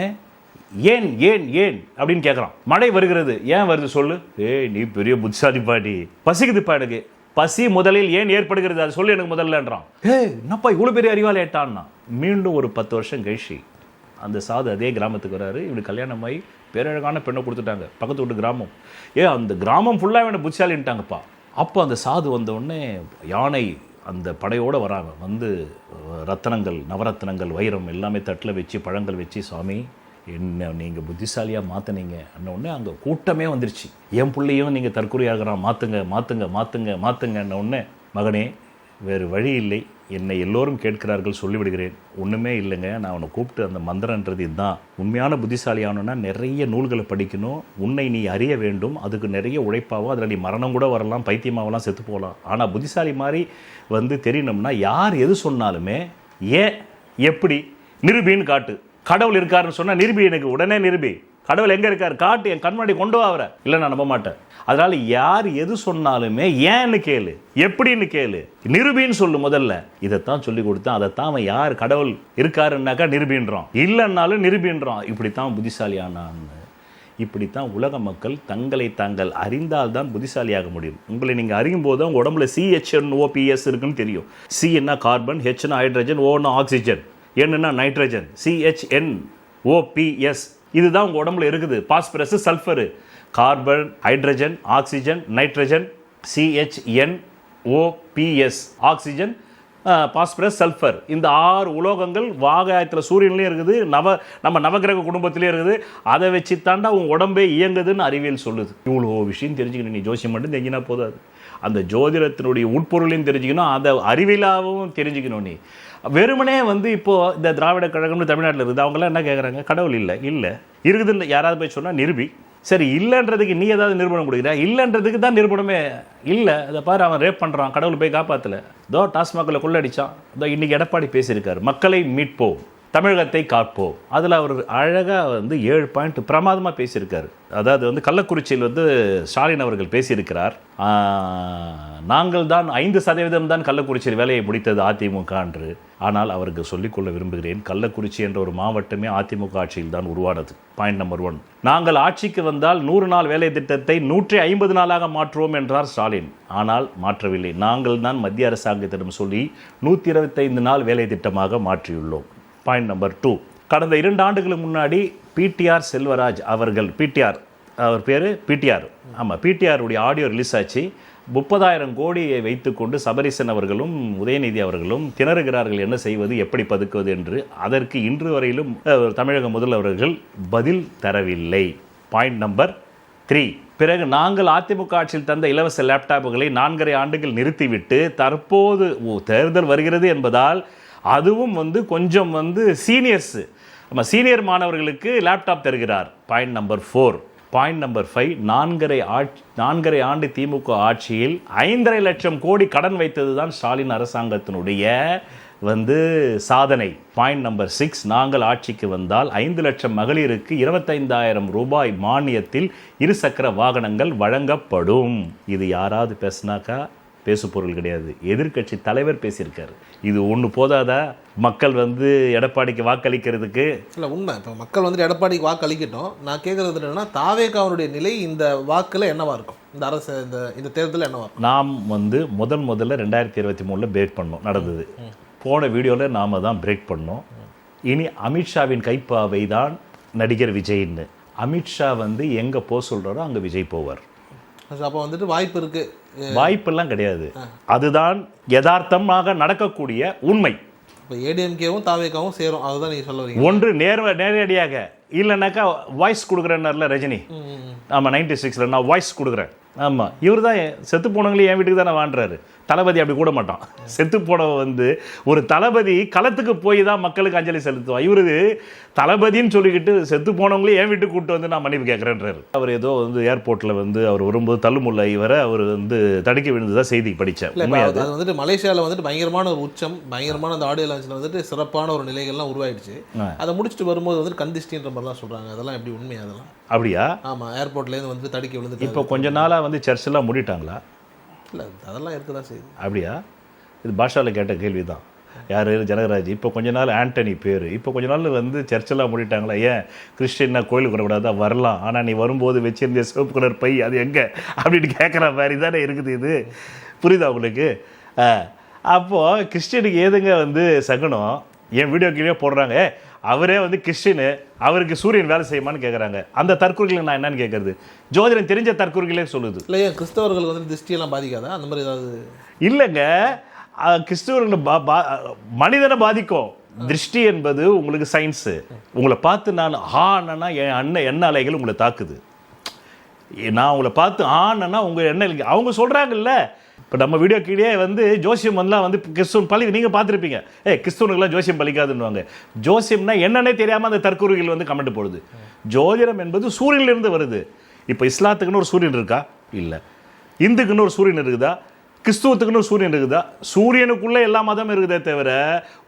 ஏன் ஏன் ஏன் அப்படின்னு கேட்குறான். மழை வருகிறது, ஏன் வருது சொல்லு, நீ பெரிய புத்திசாலி பாடி, பசிக்குதுப்பா எனக்கு, பசி முதலில் ஏன் ஏற்படுகிறது அது சொல்லு எனக்கு முதல்லன்றான். என்னப்பா இவ்வளோ பெரிய அறிவாளி ஏட்டான்னா. மீண்டும் ஒரு 10 வருஷம் கழிச்சு அந்த சாது அதே கிராமத்துக்கு வராரு. இவனுக்கு கல்யாணமாகி பேரழகான பெண்ணை கொடுத்துட்டாங்க, பக்கத்து வீட்டு கிராமம். அந்த கிராமம் ஃபுல்லாக வேணும் புத்திசாலின்ட்டாங்கப்பா. அப்போ அந்த சாது வந்தவுடனே யானை அந்த படையோடு வராங்க. வந்து ரத்தனங்கள், நவரத்னங்கள், வைரம் எல்லாமே தட்டில் வச்சு, பழங்கள் வச்சு, சாமி என்ன நீங்கள் புத்திசாலியாக மாற்றினீங்க உடனே அங்கே கூட்டமே வந்துருச்சு. என் பிள்ளையும் நீங்கள் தற்கொலையாகிறான், மாற்றுங்க மாற்றுங்க மாற்றுங்க மாற்றுங்கன்ன உடனே, மகனே வேறு வழி இல்லை, என்னை எல்லோரும் கேட்கிறார்கள் சொல்லிவிடுகிறேன், ஒன்றுமே இல்லைங்க, நான் அவனை கூப்பிட்டு அந்த மந்திரன்றது இதுதான். உண்மையான புத்திசாலியானோன்னா நிறைய நூல்களை படிக்கணும், உன்னை நீ அறிய வேண்டும், அதுக்கு நிறைய உழைப்பாகும், அதில் நீ மரணம் கூட வரலாம், பைத்தியமாகலாம், செத்து போகலாம். ஆனால் புத்திசாலி மாதிரி தெரியணும்னா யார் எது சொன்னாலுமே ஏன் எப்படி நிரூபின்னு காட்டு. கடவுள் இருக்காருன்னு சொன்னால் நிரூபி, எனக்கு உடனே நிரூபி, கடவுள் எங்கே இருக்கார் காட்டு, என் கண்மாடி கொண்டு வா அவரை, இல்லை நான் நம்ப மாட்டேன். அதனால் யார் எது சொன்னாலுமே ஏன்னு கேளு, எப்படின்னு கேளு, நிரூபின்னு சொல்லு. முதல்ல இதைத்தான் சொல்லி கொடுத்தான். அதைத்தான் அவன் யார் கடவுள் இருக்காருன்னாக்கா நிரூபின்றான், இல்லைன்னாலும் நிரூபின்றான். இப்படித்தான் புத்திசாலியானான்னு. இப்படித்தான் உலக மக்கள் தங்களை தாங்கள் அறிந்தால்தான் புத்திசாலியாக முடியும். உங்களை நீங்கள் அறியும் போது உங்கள் உடம்புல CHNOPS இருக்குன்னு தெரியும். C carbon, H hydrogen, O oxygen, N nitrogen, CHNOPS இதுதான் உங்கள் உடம்புல இருக்குது. Phosphorus, sulphur, carbon, hydrogen, oxygen, nitrogen, CHNOPS oxygen, phosphorus, sulphur. இந்த 6 உலோகங்கள் வாகாயத்தில் சூரியன்லேயும் இருக்குது, நம்ம நவகிரக குடும்பத்திலே இருக்குது. அதை வச்சு தாண்டா உன் உடம்பே இயங்குதுன்னு அறிவியல் சொல்லுது. இவ்வளோ விஷயம் தெரிஞ்சுக்கணும். நீ ஜோசியம் மட்டும் தெரிஞ்சினா போதாது, அந்த ஜோதிடத்தினுடைய உட்பொருளையும் தெரிஞ்சுக்கணும், அதை அறிவியலாகவும் தெரிஞ்சுக்கணும். நீ வெறுமனே இப்போது இந்த திராவிட கழகம்னு தமிழ்நாட்டில் இருக்குது, அவங்களாம் என்ன கேட்குறாங்க, கடவுள் இல்லை இருக்குதுன்னு யாராவது போய் சொன்னால் நிரூபி. சரி, இல்லைன்றதுக்கு நீ ஏதாவது நிரூபணம் கொடுக்குறா? இல்லைன்றதுக்கு தான் நிரூபணமே இல்லை. அதை பாரு, அவன் ரேப் பண்ணுறான், கடவுள் போய் காப்பாற்றலை, இதோ டாஸ்மாகில் கொள்ளடிச்சான், இதோ இன்றைக்கி எடப்பாடி பேசியிருக்காரு, மக்களை மீட்போம், தமிழகத்தை காப்போம். அதில் அவர் அழகாக 7 பாயிண்ட் பிரமாதமாக பேசியிருக்காரு. அதாவது கள்ளக்குறிச்சியில் ஸ்டாலின் அவர்கள் பேசியிருக்கிறார், நாங்கள் தான் 5% தான் கள்ளக்குறிச்சியில் வேலையை முடித்தது அதிமுக என்று. ஆனால் அவருக்கு சொல்லிக்கொள்ள விரும்புகிறேன், கள்ளக்குறிச்சி என்ற ஒரு மாவட்டமே அதிமுக ஆட்சியில் தான் உருவானது. பாயிண்ட் நம்பர் 1, நாங்கள் ஆட்சிக்கு வந்தால் 100 நாள் வேலை திட்டத்தை 150 நாளாக மாற்றுவோம் என்றார் ஸ்டாலின். ஆனால் மாற்றவில்லை. நாங்கள் தான் மத்திய அரசாங்கத்திடம் சொல்லி 125 நாள் வேலை திட்டமாக மாற்றியுள்ளோம். பாயிண்ட் நம்பர் 2, கடந்த 2 ஆண்டுகளுக்கு முன்னாடி PTR செல்வராஜ் அவர்கள், அவர் பேர் PTR, ஆமாம், PTRுடைய ஆடியோ ரிலீஸ் ஆச்சு. 30,000 கோடியை வைத்துக்கொண்டு சபரீசன் அவர்களும் உதயநிதி அவர்களும் திணறுகிறார்கள், என்ன செய்வது, எப்படி பதுக்குவது என்று. அதற்கு இன்று வரையிலும் தமிழக முதல்வர்கள் பதில் தரவில்லை. பாயிண்ட் நம்பர் 3, பிறகு நாங்கள் அதிமுக ஆட்சியில் தந்த இலவச லேப்டாப்புகளை 4.5 ஆண்டுகள் நிறுத்திவிட்டு தற்போது தேர்தல் வருகிறது என்பதால் அதுவும் கொஞ்சம் சீனியர்ஸ், சீனியர் மாணவர்களுக்கு லேப்டாப் தருகிறார். Point number 4. பாயிண்ட் நம்பர் 5, 4.5 ஆண்டு திமுக ஆட்சியில் 5.5 லட்சம் கோடி கடன் வைத்தது தான் ஸ்டாலின் அரசாங்கத்தினுடைய சாதனை. பாயிண்ட் நம்பர் 6, நாங்கள் ஆட்சிக்கு வந்தால் 5 லட்சம் மகளிருக்கு 25,000 ரூபாய் மானியத்தில் 2 சக்கர வாகனங்கள் வழங்கப்படும். இது யாராவது பேசினாக்கா பேசு பொருள் கிடையாது. எதிர்க்கட்சி தலைவர் பேசியிருக்காரு. இது ஒன்று போதாதா மக்கள் எடப்பாடிக்கு வாக்களிக்கிறதுக்கு? இல்லை, உண்மை. இப்போ மக்கள் எடப்பாடிக்கு வாக்களிக்கட்டும். நான் கேட்குறது என்னன்னா, தாவேகாவுடைய நிலை இந்த வாக்கில் என்னவா இருக்கும், இந்த அரசு இந்த தேர்தலில் என்னவா இருக்கும்? நாம் முதல்ல 2023 பிரேக் பண்ணோம், நடந்தது. போன வீடியோவில் நாம் தான் பிரேக் பண்ணோம். இனி அமித்ஷாவின் கைப்பாவை தான் நடிகர் விஜய்ன்னு. அமித்ஷா எங்கே போக சொல்கிறாரோ அங்கே விஜய் போவார். அப்போ வாய்ப்பு இருக்கு? வாய்ப்பெல்லாம் கிடையாது, அதுதான் யதார்த்தமாக நடக்கக்கூடிய உண்மை. இப்போ ஏடிஎம்கேவும் தாவேகாவும் சேரும், அதுதான் நீங்கள் சொல்ல வரீங்க. ஒன்று நேரடியாக, இல்லைனாக்கா வாய்ஸ் கொடுக்குறேன்னார்ல ரஜினி, ஆமாம் 96ல் நான் வாய்ஸ் கொடுக்குறேன். ஆமாம், இவர் தான் செத்து போனவங்களே என் வீட்டுக்கு தானே வாழ்றாரு. தளபதி அப்படி கூட மாட்டான். செத்து போனவன் ஒரு தளபதி களத்துக்கு போய் தான் மக்களுக்கு அஞ்சலி செலுத்துவான். இவரு தளபதின்னு சொல்லிக்கிட்டு செத்து போனவங்களே என் வீட்டுக்கு கூப்பிட்டு நான் மன்னிப்பு கேட்குறேன்றாரு. அவர் ஏதோ ஏர்போர்ட்டில் அவர் வரும்போது தள்ளுமுல்லை இவரை அவர் தடுக்கி விழுந்ததாக செய்தி படித்தேன். அது மலேசியாவில் பயங்கரமான ஒரு உச்சம், பயங்கரமான அந்த ஆடியோ லான்ச்சில் சிறப்பான ஒரு நிலைகள்லாம் உருவாயிடுச்சு. அதை முடிச்சுட்டு வரும்போது கந்திஷ்டின்ற மாதிரிலாம் சொல்கிறாங்க. அதெல்லாம் எப்படி உண்மை? அதெல்லாம் அப்படியா? ஆமாம், ஏர்போர்ட்லேருந்து தடுக்கி விழுந்து. இப்போ கொஞ்ச நாளாக சர்ச்செல்லாம் மூடிட்டாங்களா? இல்லை, அதெல்லாம் இருக்குதான் செய்யுது. அப்படியா? இது பாஷாவில் கேட்ட கேள்வி தான். யார்? ஜனகராஜ். இப்போ கொஞ்ச நாள் ஆண்டனி பேர், இப்போ கொஞ்ச நாள் சர்ச்செல்லாம் மூடிட்டாங்களா? ஏன் கிறிஸ்டின்னா கோயிலுக்கு வரக்கூடாதா? வரலாம், ஆனால் நீ வரும்போது வச்சிருந்த சிவப்பு கலர் பை அது எங்கே அப்படின்னு கேட்குற மாதிரி தானே இருக்குது. இது புரியுதா உங்களுக்கு? அப்போது கிறிஸ்டினுக்கு ஏதுங்க சகுனம்? என் வீடியோ கீழே போடுறாங்க, அவரே கிறிஸ்டினு, அவருக்கு சூரியன் வேலை செய்யுமான்னு கேட்குறாங்க. அந்த தற்கொலைகளை நான் என்னன்னு கேட்குறது? ஜோதிடம் தெரிஞ்ச தற்கொலைகளே சொல்லுது. இல்லை, ஏன் கிறிஸ்தவர்கள் திருஷ்டியெல்லாம் பாதிக்காதா? அந்த மாதிரி ஏதாவது? இல்லைங்க, கிறிஸ்தவர்கள் மனிதனை பாதிக்கும். திருஷ்டி என்பது உங்களுக்கு சயின்ஸு. உங்களை பார்த்து நான் ஆனா என் எண்ண அலைகள் உங்களை தாக்குது. நான் உங்களை பார்த்து ஆனா உங்கள் எண்ண அவங்க சொல்கிறாங்கல்ல. இப்போ நம்ம வீடியோ கீழே வந்து ஜோசியம் வந்து கிறிஸ்துவன் பழி நீங்கள் பார்த்துருப்பீங்க. கிறிஸ்துவனுக்குலாம் ஜோசியம் பழிக்காதுன்னுவாங்க. ஜோசியம்னா என்னன்னே தெரியாமல் அந்த தற்கூறுகள் வந்து கமெண்ட் போடுது. ஜோதிடம் என்பது சூரியனிலிருந்து வருது. இப்போ இஸ்லாத்துக்குன்னு ஒரு சூரியன் இருக்கா? இல்லை. இந்துக்குன்னு ஒரு சூரியன் இருக்குதா? கிறிஸ்துவத்துக்குன்னு ஒரு சூரியன் இருக்குதா? சூரியனுக்குள்ளே எல்லா மதமும் இருக்குதே தவிர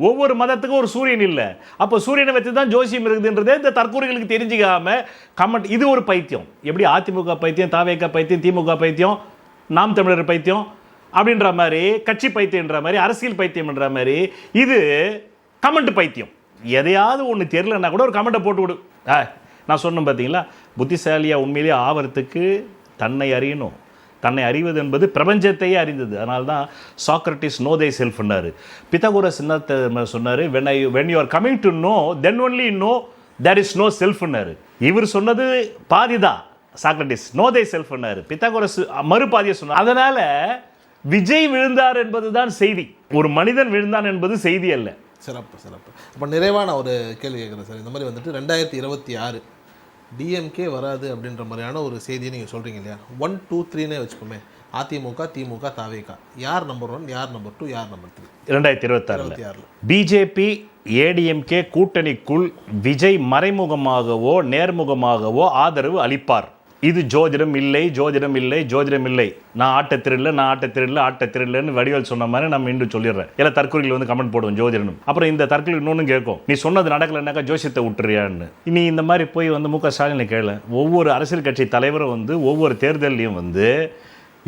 ஒவ்வொரு மதத்துக்கும் ஒரு சூரியன் இல்லை. அப்போ சூரியனை வச்சு தான் ஜோசியம் இருக்குதுன்றதே இந்த தற்கூறுகளுக்கு தெரிஞ்சிக்காம கமெண்ட். இது ஒரு பைத்தியம். எப்படி அதிமுக பைத்தியம், தாவேக பைத்தியம், திமுக பைத்தியம், நாம் தமிழர் பைத்தியம் அப்படின்ற மாதிரி, கட்சி பைத்தியம்ன்ற மாதிரி, அரசியல் பைத்தியம்ன்ற மாதிரி இது கமெண்ட் பைத்தியம். எதையாவது ஒன்று தெரியலன்னா கூட ஒரு கமெண்ட்டை போட்டு விடு. நான் சொன்னேன் பார்த்தீங்களா, புத்திசாலியாக உண்மையிலேயே ஆவறதுக்கு தன்னை அறியணும். தன்னை அறிவது என்பது பிரபஞ்சத்தையே அறிந்தது. அதனால தான் சாக்ரட்டிஸ் நோ தே செல்ஃப்னாரு. பித்தகோரஸ் என்ன சொன்னார்? When you are coming to know then only know there is no செல்ஃப்னாரு. இவர் சொன்னது பாதி தான். சாக்ரட்டிஸ் நோ தே செல்ஃப்னாரு. பித்தகோரஸ் மறுபாதியை சொன்னார். அதனால விஜய் விழுந்தார் என்பது தான் செய்தி. ஒரு மனிதன் விழுந்தான் என்பது செய்தி அல்ல. சிறப்பு சிறப்பு. அப்போ நிறைவான ஒரு கேள்வி கேட்குறேன் சார். இந்த மாதிரி வந்துட்டு 2026 டிஎம்கே வராது அப்படின்ற மாதிரியான ஒரு செய்தியை நீங்கள் சொல்கிறீங்க இல்லையா? 1, 2, 3னே வச்சுக்கோமே. அதிமுக, திமுக, தாவேகா, யார் நம்பர் 1, யார் நம்பர் 2, யார் நம்பர் 3 2026? பிஜேபி ஏடிஎம்கே கூட்டணிக்குள் விஜய் மறைமுகமாகவோ நேர்முகமாகவோ ஆதரவு அளிப்பார். இது ஜோதிடம் இல்லை, ஜோதிடம் இல்லை, ஜோதிடம் இல்லை. நான் ஆட்டத்திரில்லைன்னு வடிவேல் சொன்ன மாதிரி நம்ம இன்று சொல்லிடுறேன். எல்லா தற்கொலைகள் வந்து கமெண்ட் போடுவோம் ஜோதிடம். அப்புறம் இந்த தற்கொலை இன்னொன்று கேட்கும், நீ சொன்னது நடக்கலைன்னாக்கா ஜோசியத்தை விட்டுறியான்னு. நீ இந்த மாதிரி போய் வந்து முக ஸ்டாலினை கேள. ஒவ்வொரு அரசியல் கட்சி தலைவரும் வந்து ஒவ்வொரு தேர்தலையும் வந்து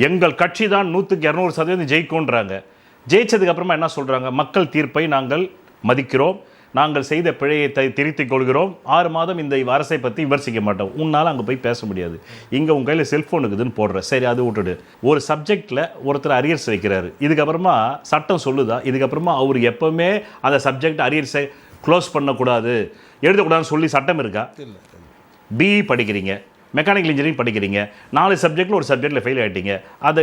எங்கள் கட்சி தான் 100% ஜெயிக்கும்ன்றாங்க. ஜெயிச்சதுக்கு அப்புறமா என்ன சொல்றாங்க? மக்கள் தீர்ப்பை நாங்கள் மதிக்கிறோம், நாங்கள் செய்த பிழையை திருத்திக் கொள்கிறோம், 6 மாதம் இந்த அரசை பற்றி விமர்சிக்க மாட்டோம். உன்னால் அங்கே போய் பேச முடியாது. இங்கே உங்கள் கையில் செல்ஃபோன் இருக்குதுன்னு போடுற. சரி, அது விட்டுடு. ஒரு சப்ஜெக்டில் ஒருத்தர் அரியர்ஸ் வைக்கிறாரு. இதுக்கப்புறமா சட்டம் சொல்லுதா? இதுக்கப்புறமா அவர் எப்போவுமே அந்த சப்ஜெக்ட் அரியர்ஸை க்ளோஸ் பண்ணக்கூடாது, எழுதக்கூடாதுன்னு சொல்லி சட்டம் இருக்கா? பிஇ படிக்கிறீங்க, மெக்கானிக்கல் இன்ஜினியரிங் படிக்கிறீங்க, 4 சப்ஜெக்டில் ஒரு சப்ஜெக்டில் ஃபெயில் ஆகிட்டீங்க. அதை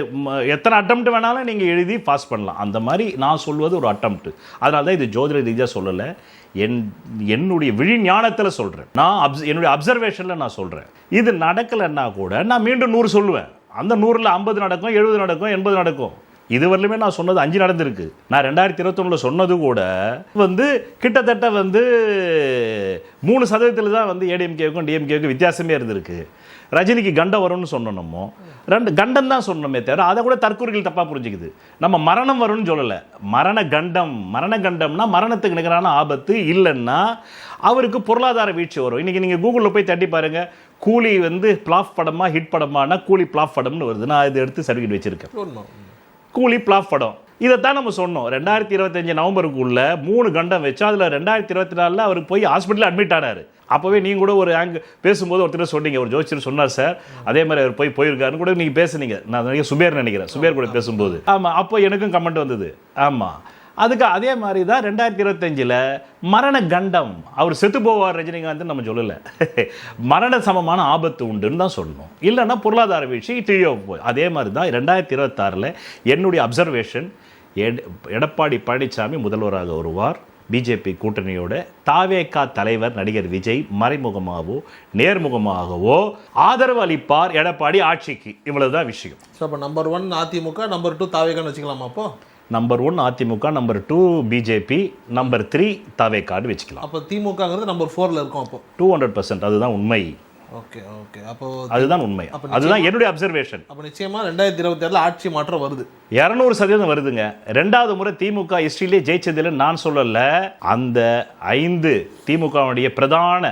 எத்தனை அட்டம்ப்ட் வேணாலும் நீங்கள் எழுதி பாஸ் பண்ணலாம். அந்த மாதிரி நான் சொல்வது ஒரு அட்டம்ப்ட். அதனால தான் இது ஜோதிட ரீதியாக சொல்லலை, என்னுடைய விழிஞானத்தில் சொல்கிறேன். என்னுடைய அப்சர்வேஷனில் நான் சொல்கிறேன். இது நடக்கலைன்னா கூட நான் மீண்டும் 100 சொல்லுவேன். அந்த 100ல் 50 நடக்கும், 70 நடக்கும், 80 நடக்கும். இதுவரையிலுமே நான் சொன்னது 5 நடந்திருக்கு. நான் 2021 சொன்னது கூட வந்து கிட்டத்தட்ட வந்து 3% தான் வந்து ஏடிஎம்கேவுக்கும் டிஎம்கேவுக்கும் வித்தியாசமே இருந்திருக்கு. ரஜினிக்கு கண்டம் வரும்னு சொன்னோம். நம்ம 2 கண்டம் தான் சொன்னோமே தவிர அதை கூட தற்கூறிகள் தப்பாக புரிஞ்சுக்குது. நம்ம மரணம் வரும்னு சொல்லலை. மரண கண்டம்னா மரணத்துக்கு நிகரான ஆபத்து இல்லைன்னா அவருக்கு பொருளாதார வீழ்ச்சி வரும். இன்றைக்கி நீங்கள் கூகுளில் போய் தட்டி பாருங்கள், கூலி வந்து பிளாஃப் படமா ஹிட் படமானா கூலி பிளாஃப் படம்னு வருது. நான் இதை எடுத்து சர்டிஃபிகேட் வச்சுருக்கேன். கூலி பிளாஃப் படம் இதைத்தான் நம்ம சொன்னோம். 2025 நவம்பருக்குள்ள 3 கண்டம் வச்சு அதில் 2024 அவருக்கு போய் ஹாஸ்பிட்டலில் அட்மிட் ஆனார். அப்போவே நீங்கள் கூட ஒரு பேசும்போது ஒருத்தர் சொன்னீங்க, ஒரு ஜோசியர் சொன்னார் சார், அதே மாதிரி அவர் போயிருக்காருன்னு கூட நீங்கள் பேசுனீங்க. நான் சுபேர் நினைக்கிறேன், சுபேர் கூட பேசும்போது. ஆமாம், அப்போ எனக்கும் கமெண்ட் வந்தது. ஆமாம், அதுக்கு அதே மாதிரி தான் 2025 மரண கண்டம். அவர் செத்து போவார் ரஜினிகாந்த் நம்ம சொல்லலை, மரண சமமான ஆபத்து உண்டுன்னு தான் சொன்னோம். இல்லைன்னா பொருளாதார வீழ்ச்சி டியோ போய். அதே மாதிரி தான் 2026 என்னுடைய அப்சர்வேஷன், எடப்பாடி பழனிசாமி முதல்வராக வருவார். பிஜேபி கூட்டணியோட தாவேகா தலைவர் நடிகர் விஜய் மறைமுகமாகவோ நேர்முகமாகவோ ஆதரவு அளிப்பார் எடப்பாடி ஆட்சிக்கு. இவ்வளவுதான் விஷயம். ஸோ அப்போ நம்பர் 1 அதிமுக, நம்பர் 2 தாவேகான்னு வச்சுக்கலாமா? அப்போ number 1 AIADMK, number 2 BJP, number 3 தாவேகான்னு வச்சுக்கலாம். அப்போ திமுகங்கிறது நம்பர் 4ல் இருக்கும். அப்போ 200% அதுதான் உண்மை. ஓகே ஓகே, அப்போ அதுதான் உண்மை. அதுதான் என்னுடைய அப்சர்வேஷன். அப்போ நிச்சயமா 2026 ஆட்சி மாற்றம் வருது, 200% வருதுங்க. 2வது முறை திமுக ஹிஸ்டரியிலே ஜெயிச்சதில் நான் சொல்லல, அந்த 5 திமுகவுடைய பிரதான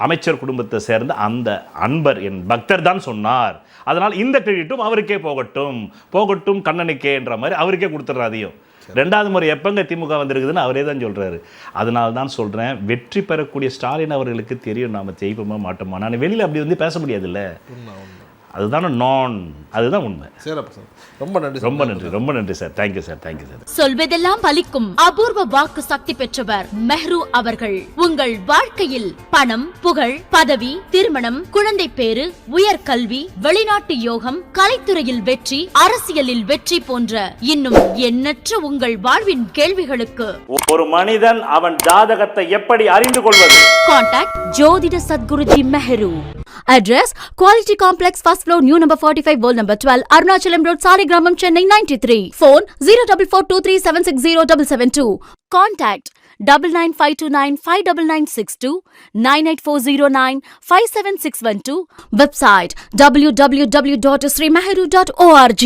அமைச்சர் குடும்பத்தை சேர்ந்த அந்த அன்பர், என் பக்தர் தான் சொன்னார். அதனால் இந்த கிரெடிட்டும் அவருக்கே போகட்டும் கண்ணனுக்கே என்ற மாதிரி அவருக்கே கொடுத்துட்றாதையும். 2வது முறை எப்பங்க திமுக வந்திருக்குதுன்னு அவரே தான் சொல்கிறாரு. அதனால தான் சொல்கிறேன், வெற்றி பெறக்கூடிய ஸ்டாலின் அவர்களுக்கு தெரியும் நாம் ஜெயிப்போமா மாட்டோமா. நான் வெளியில் அப்படி வந்து பேச முடியாதுல்ல. அதுதான் உண்மை. சிறப்பு சார், ரொம்ப நன்றி ரொம்ப நன்றி சார். Thank you sir. சொல்வதெல்லாம் பலிக்கும் அபூர்வ வாக்கு சக்தி பெற்றவர் மெஹ்ரு அவர்கள். உங்கள் வாழ்க்கையில் பணம், புகழ், பதவி, திருமணம், குழந்தை பேறு, உயர்கல்வி, வெளிநாட்டு யோகம், கலைத்துறையில் வெற்றி, அரசியலில் வெற்றி போன்ற இன்னும் எண்ணற்ற உங்கள் வாழ்வின் கேள்விகளுக்கு ஒரு மனிதன் அவன் ஜாதகத்தை எப்படி அறிந்து கொள்வது? கான்டாக்ட் ஜோதிட Sadguruji Mehru. Address Quality Complex, first floor, new number 45, wall number 12, Arunachalam Road, Saligramam, Chennai 93. Phone 0442376072. Contact 9952959962, 98409 57612. Website www.srimeheru.org.